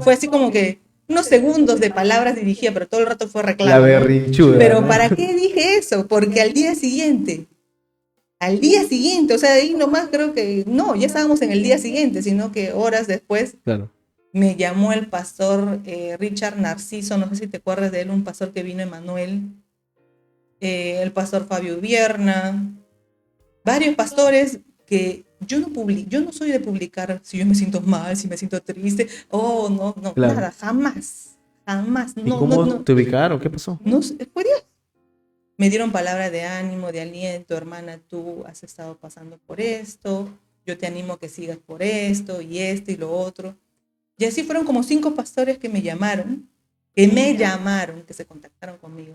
B: Fue así como que unos segundos de palabras dirigía, pero todo el rato fue
A: La
B: reclamo, ¿no?
A: berrinchuda,
B: Pero
A: ¿no?
B: ¿para qué dije eso? Porque al día siguiente, o sea, ahí nomás creo que no, ya estábamos en el día siguiente, sino que horas después
A: Claro.
B: me llamó el pastor Richard Narciso, no sé si te acuerdas de él, un pastor que vino Emanuel, el pastor Fabio Vierna, varios pastores que yo no soy de publicar si yo me siento mal, si me siento triste, oh, no, no,
A: Claro.
B: nada, jamás, jamás,
A: ¿Y
B: no, no,
A: cómo
B: no,
A: te ubicaron? ¿Qué pasó?
B: no, fue Dios. Me dieron palabras de ánimo, de aliento, hermana, tú has estado pasando por esto, yo te animo a que sigas por esto y lo otro. Y así fueron como 5 pastores que se contactaron conmigo.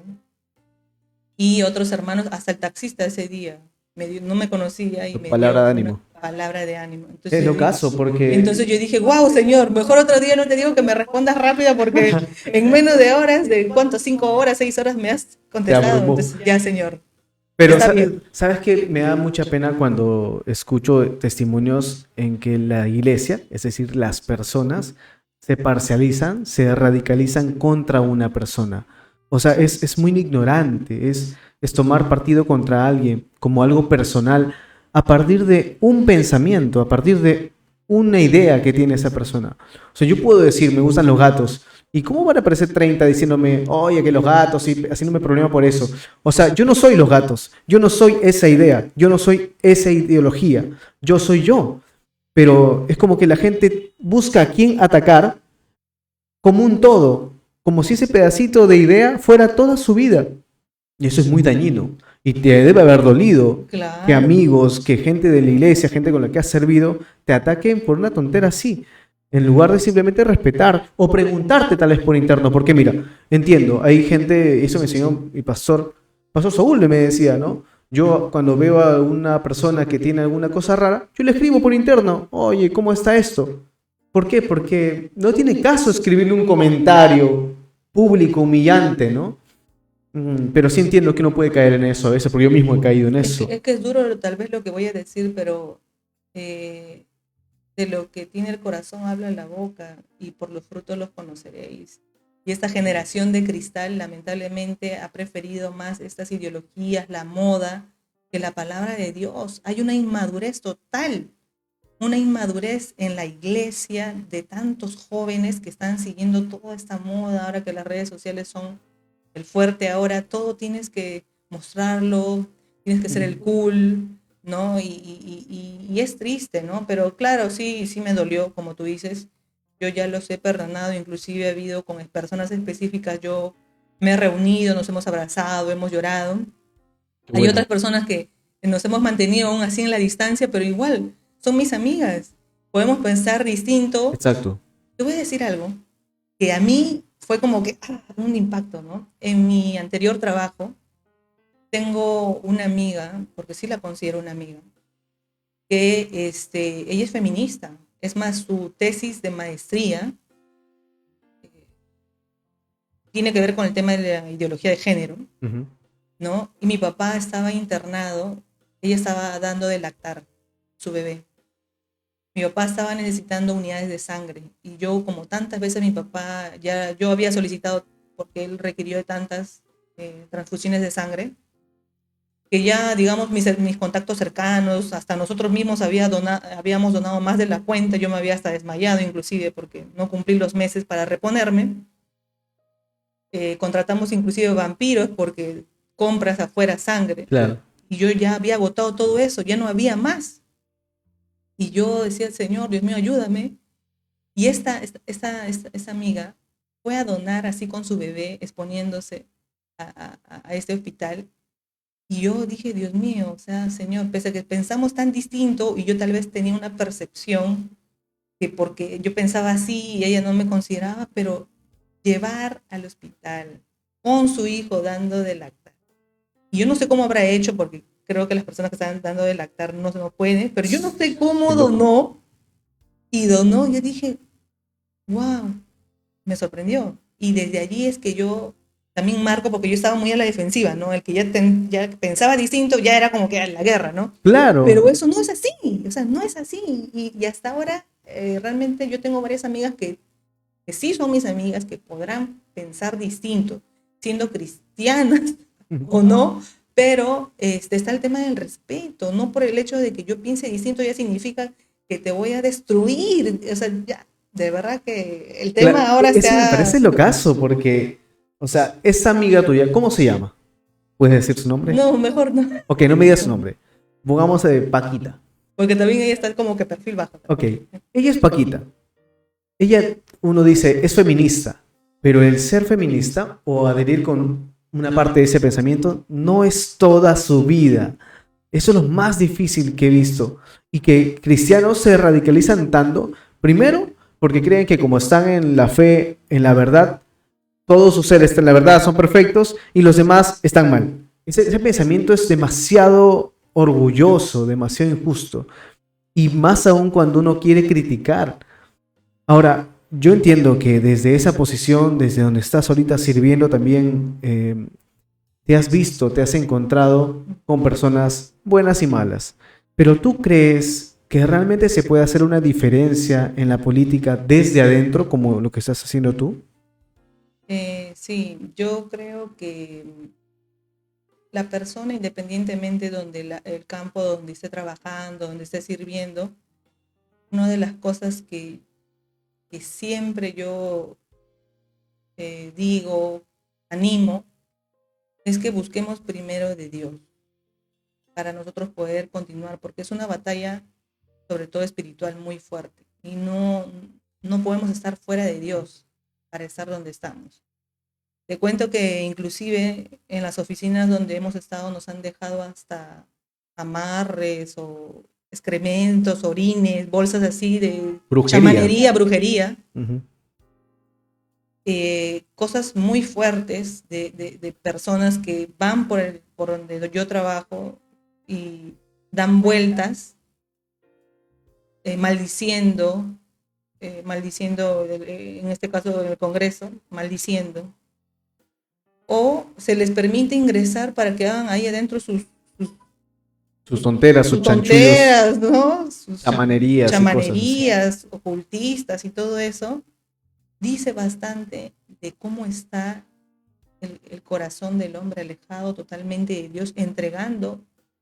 B: Y otros hermanos, hasta el taxista ese día, no me conocía y me
A: Palabra
B: dio
A: de
B: una
A: ánimo.
B: palabra de ánimo.
A: Es lo caso,
B: Entonces
A: porque
B: yo dije, wow, Señor, mejor otro día no te digo que me respondas rápido porque en menos de horas, de cuánto, 5 horas, 6 horas me has
A: te
B: contestado.
A: abrumó.
B: Entonces, ya, Señor,
A: Pero
B: está bien.
A: ¿sabes qué? Me da mucha pena cuando escucho testimonios en que la iglesia, es decir, las personas, se parcializan, se radicalizan contra una persona. O sea, es muy ignorante, es tomar partido contra alguien como algo personal a partir de un pensamiento, a partir de una idea que tiene esa persona. O sea, yo puedo decir, me gustan los gatos. ¿Y cómo van a aparecer 30 diciéndome, oye, que los gatos, y haciéndome problema por eso? O sea, yo no soy los gatos, yo no soy esa idea, yo no soy esa ideología, yo soy yo. Pero es como que la gente busca a quién atacar como un todo, como si ese pedacito de idea fuera toda su vida. Y eso es muy dañino. Y te debe haber dolido que
B: Claro.
A: amigos, que gente de la iglesia, gente con la que has servido, te ataquen por una tontera así. En lugar de simplemente respetar o preguntarte tal vez por interno. Porque mira, entiendo, hay gente, eso me enseñó mi pastor Saúl me decía, ¿no? Yo cuando veo a una persona que tiene alguna cosa rara, yo le escribo por interno, oye, ¿cómo está esto? ¿Por qué? Porque no tiene caso escribirle un comentario público humillante, ¿no? Pero sí entiendo que uno puede caer en eso a veces, porque yo mismo he caído en eso.
B: Es que es duro tal vez lo que voy a decir, pero eh, de lo que tiene el corazón habla la boca y por los frutos los conoceréis. Y esta generación de cristal lamentablemente ha preferido más estas ideologías, la moda, que la palabra de Dios. Hay una inmadurez total, una inmadurez en la iglesia de tantos jóvenes que están siguiendo toda esta moda, ahora que las redes sociales son el fuerte, ahora todo tienes que mostrarlo, tienes que ser el cool, ¿no? Y es triste, ¿no? Pero claro, sí, sí me dolió, como tú dices, yo ya los he perdonado, inclusive ha habido con personas específicas, yo me he reunido, nos hemos abrazado, hemos llorado. Hay
A: Bueno,
B: otras personas que nos hemos mantenido aún así en la distancia, pero igual, son mis amigas. Podemos pensar distinto.
A: exacto.
B: Te voy a decir algo que a mí fue como que un impacto, ¿no? En mi anterior trabajo tengo una amiga, porque sí la considero una amiga, que ella es feminista. Es más, su tesis de maestría eh, tiene que ver con el tema de la ideología de género,
A: Ujú.
B: ¿no? Y mi papá estaba internado, ella estaba dando de lactar su bebé. Mi papá estaba necesitando unidades de sangre y yo, como tantas veces mi papá, yo había solicitado porque él requirió de tantas transfusiones de sangre, que ya, digamos, mis contactos cercanos, hasta nosotros mismos habíamos donado más de la cuenta, yo me había hasta desmayado inclusive porque no cumplí los meses para reponerme. Contratamos inclusive vampiros porque compras afuera sangre.
A: Claro.
B: Y yo ya había agotado todo eso, ya no había más. Y yo decía, Señor, Dios mío, ayúdame. Y esta amiga fue a donar así con su bebé, exponiéndose a este hospital. Y yo dije, Dios mío, o sea, Señor, pese a que pensamos tan distinto y yo tal vez tenía una percepción que porque yo pensaba así y ella no me consideraba, pero llevar al hospital con su hijo dando de lactar. Y yo no sé cómo habrá hecho porque creo que las personas que están dando de lactar no pueden, pero yo no sé cómo donó y donó. Yo dije, wow, me sorprendió. Y desde allí es que yo también marco, porque yo estaba muy a la defensiva, ¿no? El que ya pensaba distinto ya era como que a la guerra, ¿no?
A: Claro.
B: Pero eso no es así, o sea, no es así. Y hasta ahora realmente yo tengo varias amigas que sí son mis amigas, que podrán pensar distinto, siendo cristianas o no, pero está el tema del respeto, no por el hecho de que yo piense distinto ya significa que te voy a destruir, o sea, ya, de verdad que el tema
A: Claro,
B: ahora
A: eso me parece locazo porque, o sea, esa amiga tuya, ¿cómo se llama? ¿Puedes decir su nombre?
B: No, mejor no.
A: Ok, no me digas su nombre. Pongamos Paquita.
B: Porque también ella está como que perfil bajo.
A: Ok, ella es Paquita. Ella, uno dice, es feminista, pero el ser feminista o adherir con una parte de ese pensamiento no es toda su vida. Eso es lo más difícil que he visto. Y que cristianos se radicalizan tanto, primero, porque creen que como están en la fe, en la verdad, todos sus seres están en la verdad, son perfectos y los demás están mal. Ese pensamiento es demasiado orgulloso, demasiado injusto. Y más aún cuando uno quiere criticar. Ahora, yo entiendo que desde esa posición, desde donde estás ahorita sirviendo también, te has visto, te has encontrado con personas buenas y malas. Pero ¿tú crees que realmente se puede hacer una diferencia en la política desde adentro, como lo que estás haciendo tú?
B: Sí, yo creo que la persona, independientemente donde el campo donde esté trabajando, donde esté sirviendo, una de las cosas que siempre yo digo, animo, es que busquemos primero de Dios para nosotros poder continuar, porque es una batalla, sobre todo espiritual, muy fuerte. Y no podemos estar fuera de Dios para estar donde estamos. Te cuento que inclusive en las oficinas donde hemos estado nos han dejado hasta amarres o excrementos, orines, bolsas así de chamanería, brujería.
A: Uh-huh.
B: Cosas muy fuertes de personas que van por donde yo trabajo y dan vueltas maldiciendo, en este caso en el Congreso, maldiciendo. O se les permite ingresar para que hagan ahí adentro sus
A: tonteras, sus
B: tonteras, ¿no? Sus
A: chamanerías
B: ocultistas y todo eso. Dice bastante de cómo está el corazón del hombre alejado totalmente de Dios, entregando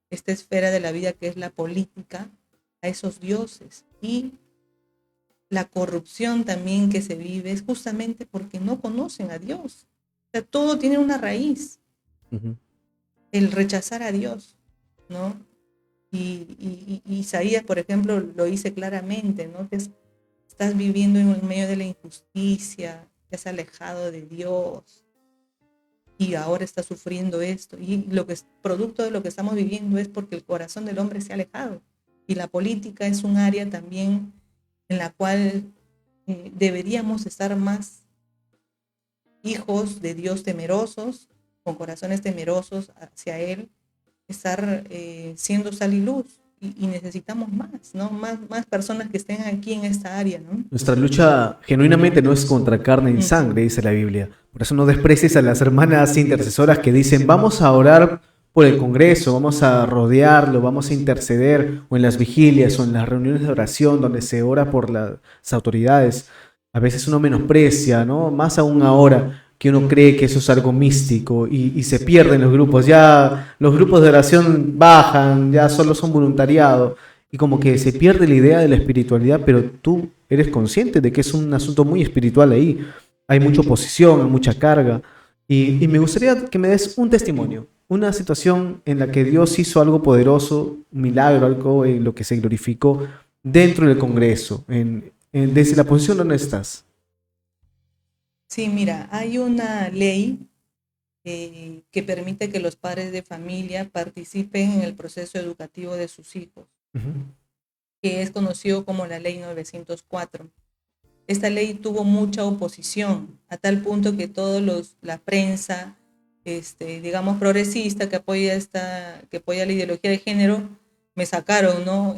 B: esta esfera de la vida que es la política a esos dioses. Y la corrupción también que se vive es justamente porque no conocen a Dios. O sea, todo tiene una raíz. Uh-huh. El rechazar a Dios, ¿no? Y Isaías, por ejemplo, lo dice claramente, ¿no? Que estás viviendo en el medio de la injusticia, te has alejado de Dios y ahora estás sufriendo esto. Y lo que es producto de lo que estamos viviendo es porque el corazón del hombre se ha alejado. Y la política es un área también en la cual deberíamos estar más hijos de Dios temerosos, con corazones temerosos hacia Él, estar siendo sal y luz. Y necesitamos más, ¿no? Más personas que estén aquí en esta área, ¿no?
A: Nuestra lucha genuinamente no es contra carne y sangre, dice la Biblia. Por eso no desprecies a las hermanas intercesoras que dicen, vamos a orar por el Congreso, vamos a rodearlo, vamos a interceder, o en las vigilias, o en las reuniones de oración, donde se ora por las autoridades. A veces uno menosprecia, ¿no? Más aún ahora que uno cree que eso es algo místico y se pierden los grupos. Ya los grupos de oración bajan, ya solo son voluntariado y como que se pierde la idea de la espiritualidad, pero tú eres consciente de que es un asunto muy espiritual ahí. Hay mucha oposición, hay mucha carga. Y me gustaría que me des un testimonio, una situación en la que Dios hizo algo poderoso, un milagro, algo en lo que se glorificó dentro del Congreso, desde la posición donde estás.
B: Sí, mira, hay una ley que permite que los padres de familia participen en el proceso educativo de sus hijos, que es conocido como la Ley 904. Esta ley tuvo mucha oposición, a tal punto que la prensa, digamos, progresista que apoya la ideología de género, me sacaron, ¿no?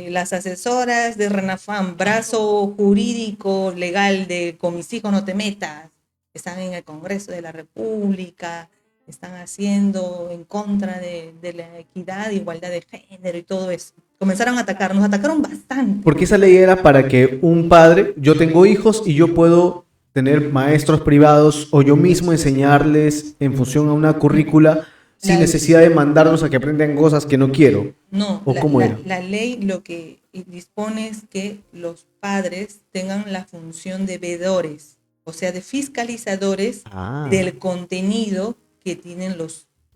B: Las asesoras de Renafam, brazo jurídico, legal de con mis hijos no te metas, están en el Congreso de la República, están haciendo en contra de la equidad, igualdad de género y todo eso. Comenzaron a atacar, nos atacaron bastante.
A: Porque esa ley era para que un padre, yo tengo hijos y yo puedo tener maestros privados o yo mismo enseñarles en función a una currícula sin necesidad de mandarlos a que aprendan cosas que no quiero.
B: No,
A: ¿O cómo era?
B: la ley lo que dispone es que los padres tengan la función de veedores, o sea, de fiscalizadores del contenido que tienen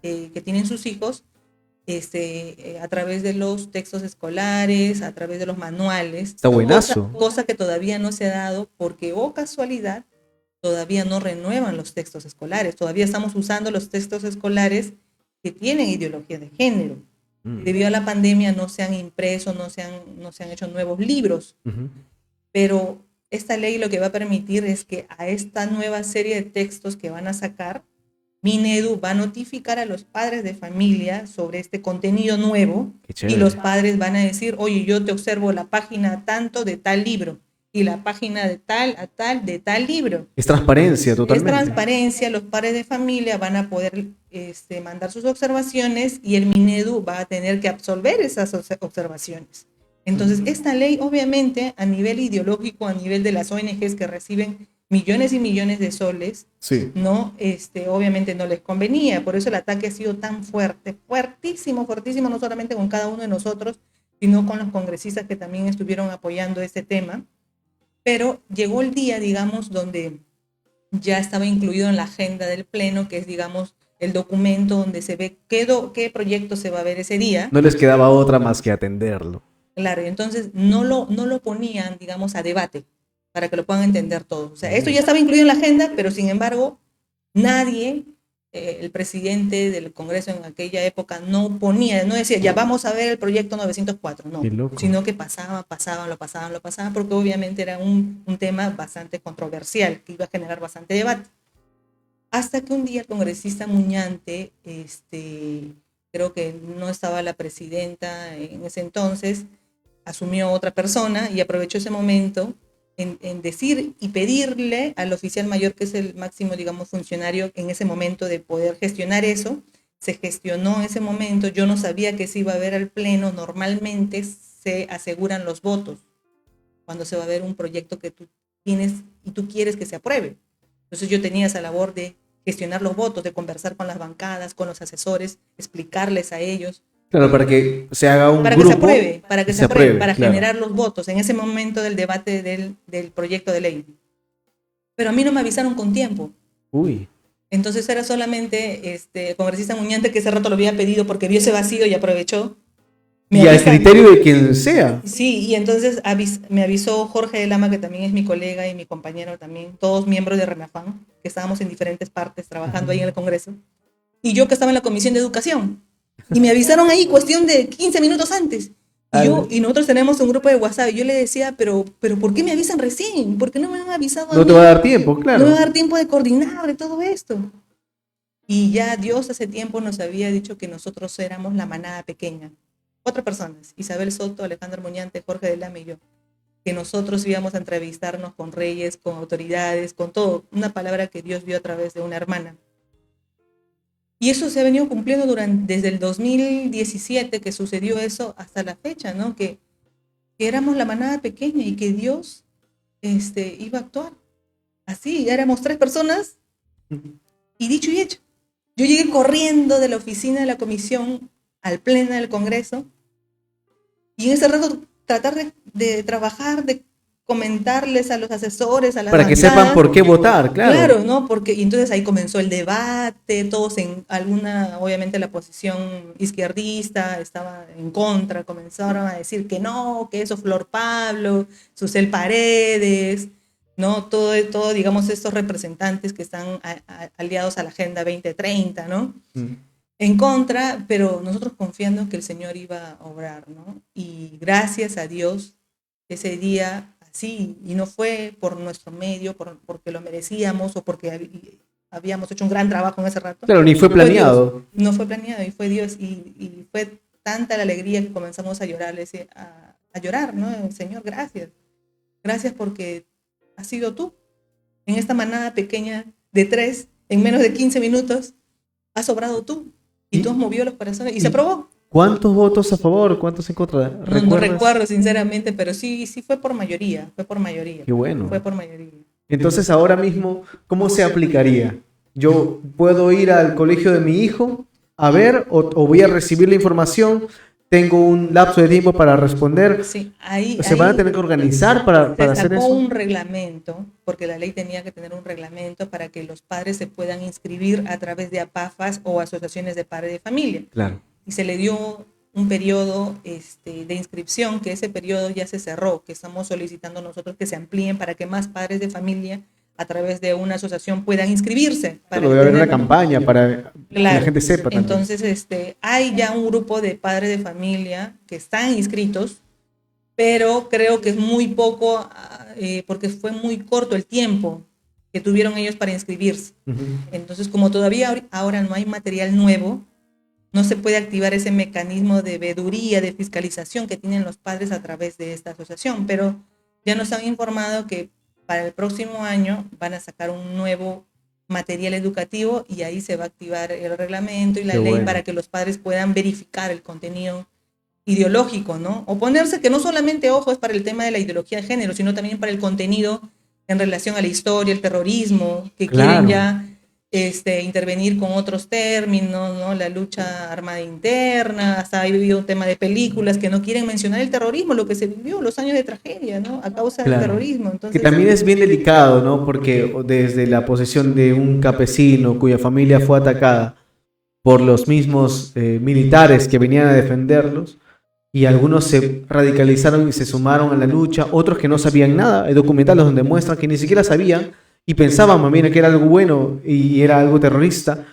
B: que tienen sus hijos, a través de los textos escolares, a través de los manuales.
A: Está buenazo.
B: Cosa que todavía no se ha dado porque, oh casualidad, todavía no renuevan los textos escolares. Todavía estamos usando los textos escolares que tienen ideología de género. Debido a la pandemia no se han impreso, no se han hecho nuevos libros. Pero esta ley lo que va a permitir es que a esta nueva serie de textos que van a sacar, Minedu va a notificar a los padres de familia sobre este contenido nuevo y los padres van a decir, oye, yo te observo la página tanto de tal libro y la página de tal a tal de tal libro.
A: Es transparencia totalmente.
B: Es transparencia, los padres de familia van a poder mandar sus observaciones y el Minedu va a tener que absolver esas observaciones. Entonces, esta ley, obviamente, a nivel ideológico, a nivel de las ONGs que reciben millones y millones de soles,
A: sí,
B: ¿no? Obviamente no les convenía, por eso el ataque ha sido tan fuerte, fuertísimo, fuertísimo, no solamente con cada uno de nosotros, sino con los congresistas que también estuvieron apoyando este tema. Pero llegó el día, digamos, donde ya estaba incluido en la agenda del Pleno, que es, digamos, el documento donde se ve qué proyecto se va a ver ese día.
A: No les quedaba otra más que atenderlo.
B: Claro, entonces no lo ponían, digamos, a debate, para que lo puedan entender todos. O sea, esto ya estaba incluido en la agenda, pero sin embargo, nadie, el presidente del Congreso en aquella época, no decía, ya vamos a ver el proyecto 904, no, sino que lo pasaban, porque obviamente era un tema bastante controversial, que iba a generar bastante debate. Hasta que un día el congresista Muñante, creo que no estaba la presidenta en ese entonces, asumió otra persona y aprovechó ese momento en decir y pedirle al oficial mayor, que es el máximo, digamos, funcionario en ese momento de poder gestionar eso. Se gestionó en ese momento, yo no sabía que se iba a ver al Pleno. Normalmente se aseguran los votos cuando se va a ver un proyecto que tú tienes y tú quieres que se apruebe. Entonces yo tenía esa labor de gestionar los votos, de conversar con las bancadas, con los asesores, explicarles a ellos.
A: Claro, para que se haga un
B: para
A: grupo.
B: Para que se apruebe, para
A: claro,
B: generar los votos en ese momento del debate del proyecto de ley. Pero a mí no me avisaron con tiempo.
A: Uy.
B: Entonces era solamente el congresista Muñante, que ese rato lo había pedido porque vio ese vacío y aprovechó.
A: Y al criterio de quien sea.
B: Sí, y entonces me avisó Jorge de Lama, que también es mi colega y mi compañero también, todos miembros de Renafam, que estábamos en diferentes partes trabajando ahí en el Congreso, y yo que estaba en la Comisión de Educación. Y me avisaron ahí cuestión de 15 minutos antes. Y nosotros tenemos un grupo de WhatsApp y yo le decía, pero ¿por qué me avisan recién? ¿Por qué no me han avisado a mí?
A: No te va a dar tiempo, claro.
B: No me va a dar tiempo de coordinar de todo esto. Y ya Dios hace tiempo nos había dicho que nosotros éramos la manada pequeña. 4 personas, Isabel Soto, Alejandro Muñante, Jorge de Lama y yo, que nosotros íbamos a entrevistarnos con reyes, con autoridades, con todo, una palabra que Dios vio a través de una hermana. Y eso se ha venido cumpliendo desde el 2017 que sucedió eso hasta la fecha, ¿no? Que éramos la manada pequeña y que Dios iba a actuar. Así, éramos 3 personas y dicho y hecho. Yo llegué corriendo de la oficina de la comisión al pleno del Congreso y en ese rato tratar de trabajar, de comentarles a los asesores, a las
A: Para que sepan
B: bancadas.
A: por qué votar, claro.
B: Claro, ¿no? Porque y entonces ahí comenzó el debate, todos en alguna, obviamente la posición izquierdista estaba en contra, comenzaron a decir que no, que eso Flor Pablo, Susel Paredes, ¿no? Todo, digamos, estos representantes que están aliados a la Agenda 2030, ¿no?
A: Mm.
B: En contra, pero nosotros confiando que el Señor iba a obrar, ¿no? Y gracias a Dios, ese día así, y no fue por nuestro medio, porque lo merecíamos o porque habíamos hecho un gran trabajo en ese rato.
A: Claro, ni fue planeado.
B: Dios, no fue planeado, y fue Dios, y fue tanta la alegría que comenzamos a llorar, a llorar, ¿no? Señor, gracias. Gracias porque has sido tú. En esta manada pequeña de 3, en menos de 15 minutos, has obrado tú. Y tú has movido los corazones y se aprobó.
A: ¿Cuántos votos a favor? ¿Cuántos en contra?
B: No recuerdo sinceramente, pero sí fue por mayoría, fue por mayoría.
A: Qué bueno.
B: Fue por mayoría.
A: Entonces ahora mismo, ¿cómo se aplicaría? ¿Yo puedo ir al colegio de mi hijo a ver o voy a recibir la información? ¿Tengo un lapso de tiempo para responder?
B: Sí,
A: ¿Se van a tener que organizar para hacer eso?
B: Se sacó un reglamento, porque la ley tenía que tener un reglamento para que los padres se puedan inscribir a través de APAFAS o asociaciones de padres de familia.
A: Claro.
B: Y se le dio un periodo de inscripción, que ese periodo ya se cerró, que estamos solicitando nosotros que se amplíen para que más padres de familia a través de una asociación puedan inscribirse.
A: Pero debe haber una campaña para que la gente sepa también.
B: Entonces, hay ya un grupo de padres de familia que están inscritos, pero creo que es muy poco, porque fue muy corto el tiempo que tuvieron ellos para inscribirse. Entonces, como todavía ahora no hay material nuevo, no se puede activar ese mecanismo de veeduría, de fiscalización que tienen los padres a través de esta asociación, pero ya nos han informado que para el próximo año van a sacar un nuevo material educativo y ahí se va a activar el reglamento y la ley para que los padres puedan verificar el contenido ideológico, ¿no? Oponerse que no solamente, ojo, es para el tema de la ideología de género, sino también para el contenido en relación a la historia, el terrorismo, que quieren ya intervenir con otros términos, ¿no? La lucha armada interna, hasta ha vivido un tema de películas que no quieren mencionar el terrorismo, lo que se vivió, los años de tragedia, ¿no? A causa del terrorismo. Entonces,
A: que también es bien delicado, ¿no? Porque desde la posición de un campesino cuya familia fue atacada por los mismos militares que venían a defenderlos, y algunos se radicalizaron y se sumaron a la lucha, otros que no sabían nada, hay documentales donde muestran que ni siquiera sabían y pensaban, mira, que era algo bueno y era algo terrorista.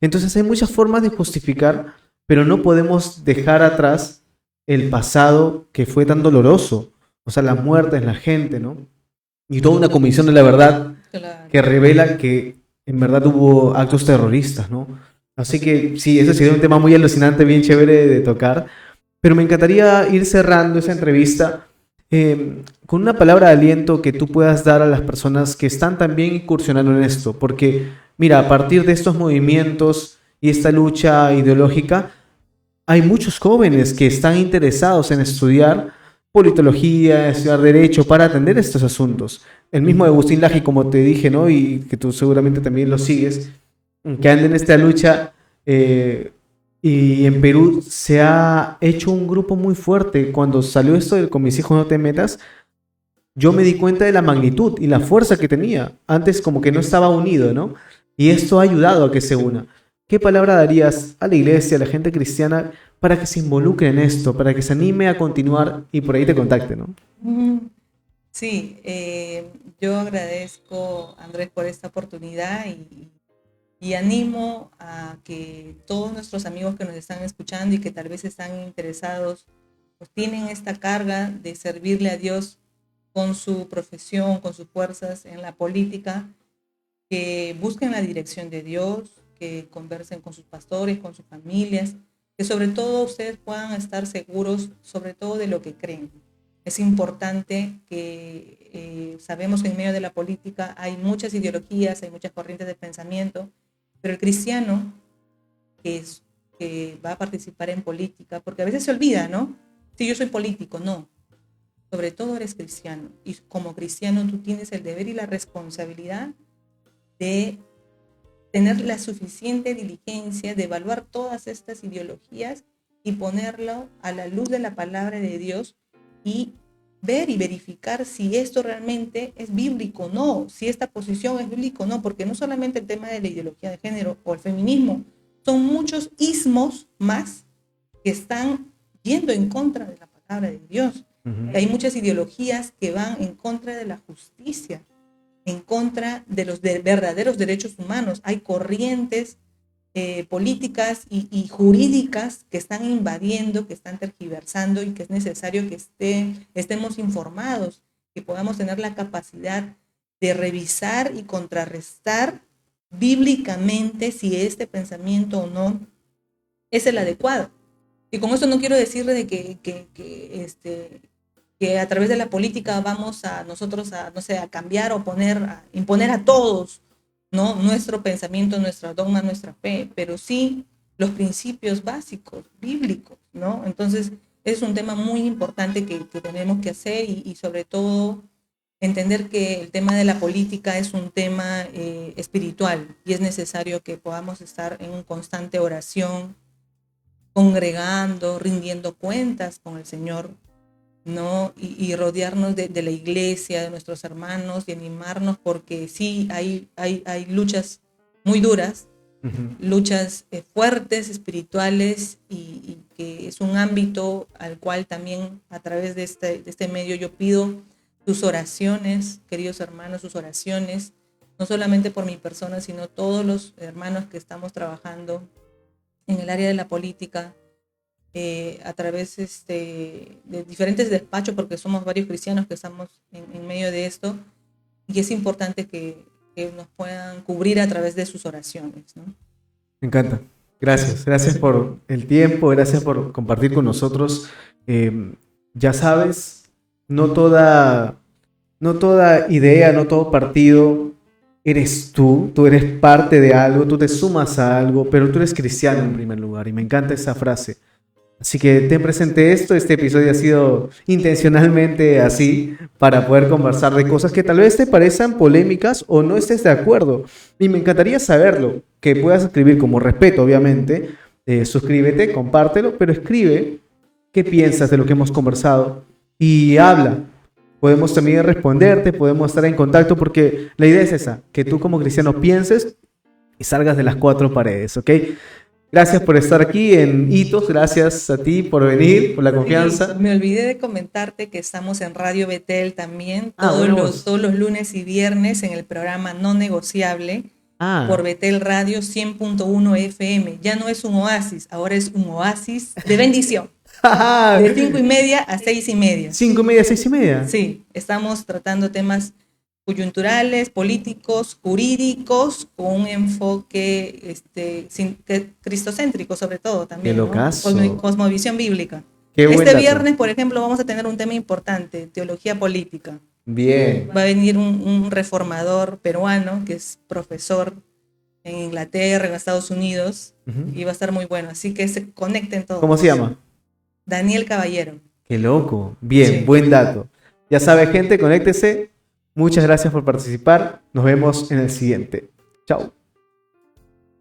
A: Entonces hay muchas formas de justificar, pero no podemos dejar atrás el pasado que fue tan doloroso, o sea, la muerte en la gente, ¿no? Y toda una comisión de la verdad que revela que en verdad hubo actos terroristas, ¿no? Así que sí, ese sería un tema muy alucinante, bien chévere de tocar, pero me encantaría ir cerrando esa entrevista con una palabra de aliento que tú puedas dar a las personas que están también incursionando en esto, porque mira, a partir de estos movimientos y esta lucha ideológica, hay muchos jóvenes que están interesados en estudiar politología, estudiar derecho para atender estos asuntos. El mismo Agustín Laje, como te dije, ¿no? Y que tú seguramente también lo sigues, que anda en esta lucha. Y en Perú se ha hecho un grupo muy fuerte. Cuando salió esto del Con mis hijos no te metas, yo me di cuenta de la magnitud y la fuerza que tenía. Antes como que no estaba unido, ¿no? Y esto ha ayudado a que se una. ¿Qué palabra darías a la iglesia, a la gente cristiana, para que se involucre en esto, para que se anime a continuar y por ahí te contacte, ¿no?
B: Sí, yo agradezco, Andrés, por esta oportunidad y animo a que todos nuestros amigos que nos están escuchando y que tal vez están interesados, pues tienen esta carga de servirle a Dios con su profesión, con sus fuerzas en la política, que busquen la dirección de Dios, que conversen con sus pastores, con sus familias, que sobre todo ustedes puedan estar seguros, sobre todo de lo que creen. Es importante que sabemos que en medio de la política hay muchas ideologías, hay muchas corrientes de pensamiento, pero el cristiano que va a participar en política, porque a veces se olvida, ¿no? Si yo soy político, no. Sobre todo eres cristiano. Y como cristiano tú tienes el deber y la responsabilidad de tener la suficiente diligencia de evaluar todas estas ideologías y ponerlo a la luz de la palabra de Dios y ver y verificar si esto realmente es bíblico o no, si esta posición es bíblica o no, porque no solamente el tema de la ideología de género o el feminismo, son muchos ismos más que están yendo en contra de la palabra de Dios. Hay muchas ideologías que van en contra de la justicia, en contra de los verdaderos derechos humanos. Hay corrientes políticas y jurídicas que están invadiendo, que están tergiversando y que es necesario que estemos informados, que podamos tener la capacidad de revisar y contrarrestar bíblicamente si este pensamiento o no es el adecuado. Y con esto no quiero decir de que a través de la política vamos a nosotros a cambiar o imponer a todos, ¿no? Nuestro pensamiento, nuestra dogma, nuestra fe, pero sí los principios básicos, bíblicos, ¿no? Entonces, es un tema muy importante que tenemos que hacer y sobre todo entender que el tema de la política es un tema espiritual y es necesario que podamos estar en constante oración, congregando, rindiendo cuentas con el Señor, ¿no? Y rodearnos de la iglesia, de nuestros hermanos y animarnos porque sí hay luchas muy duras, luchas fuertes, espirituales y que es un ámbito al cual también a través de este medio yo pido sus oraciones, queridos hermanos, sus oraciones, no solamente por mi persona, sino todos los hermanos que estamos trabajando en el área de la política, a través de diferentes despachos, porque somos varios cristianos que estamos en medio de esto, y es importante que nos puedan cubrir a través de sus oraciones, ¿no?
A: Me encanta. Gracias por el tiempo, gracias por compartir con nosotros. Ya sabes, no toda idea, no todo partido eres tú eres parte de algo, tú te sumas a algo, pero tú eres cristiano en primer lugar, y me encanta esa frase. Así que ten presente esto, este episodio ha sido intencionalmente así para poder conversar de cosas que tal vez te parezcan polémicas o no estés de acuerdo. Y me encantaría saberlo, que puedas escribir como respeto, obviamente. Suscríbete, compártelo, pero escribe qué piensas de lo que hemos conversado y habla. Podemos también responderte, podemos estar en contacto porque la idea es esa, que tú como cristiano pienses y salgas de las cuatro paredes, ¿ok? Gracias por estar aquí en Hitos, gracias a ti por venir, por la confianza.
B: Me olvidé de comentarte que estamos en Radio Betel también, todos los lunes y viernes en el programa No Negociable, por Betel Radio 100.1 FM. Ya no es un oasis, ahora es un oasis de bendición. De 5:30 a 6:30.
A: 5:30, 6:30.
B: Sí, estamos tratando temas coyunturales, políticos, jurídicos, con un enfoque cristocéntrico sobre todo también,
A: ¿no?
B: Cosmovisión bíblica. Viernes, por ejemplo, vamos a tener un tema importante, teología política.
A: Bien.
B: Va a venir un reformador peruano que es profesor en Inglaterra, en Estados Unidos, y va a estar muy bueno, así que se conecten todos.
A: ¿Cómo se llama?
B: Daniel Caballero.
A: Qué loco. Bien, sí. Buen dato. Ya sabe, gente, conéctese. Muchas gracias por participar. Nos vemos en el siguiente. Chao.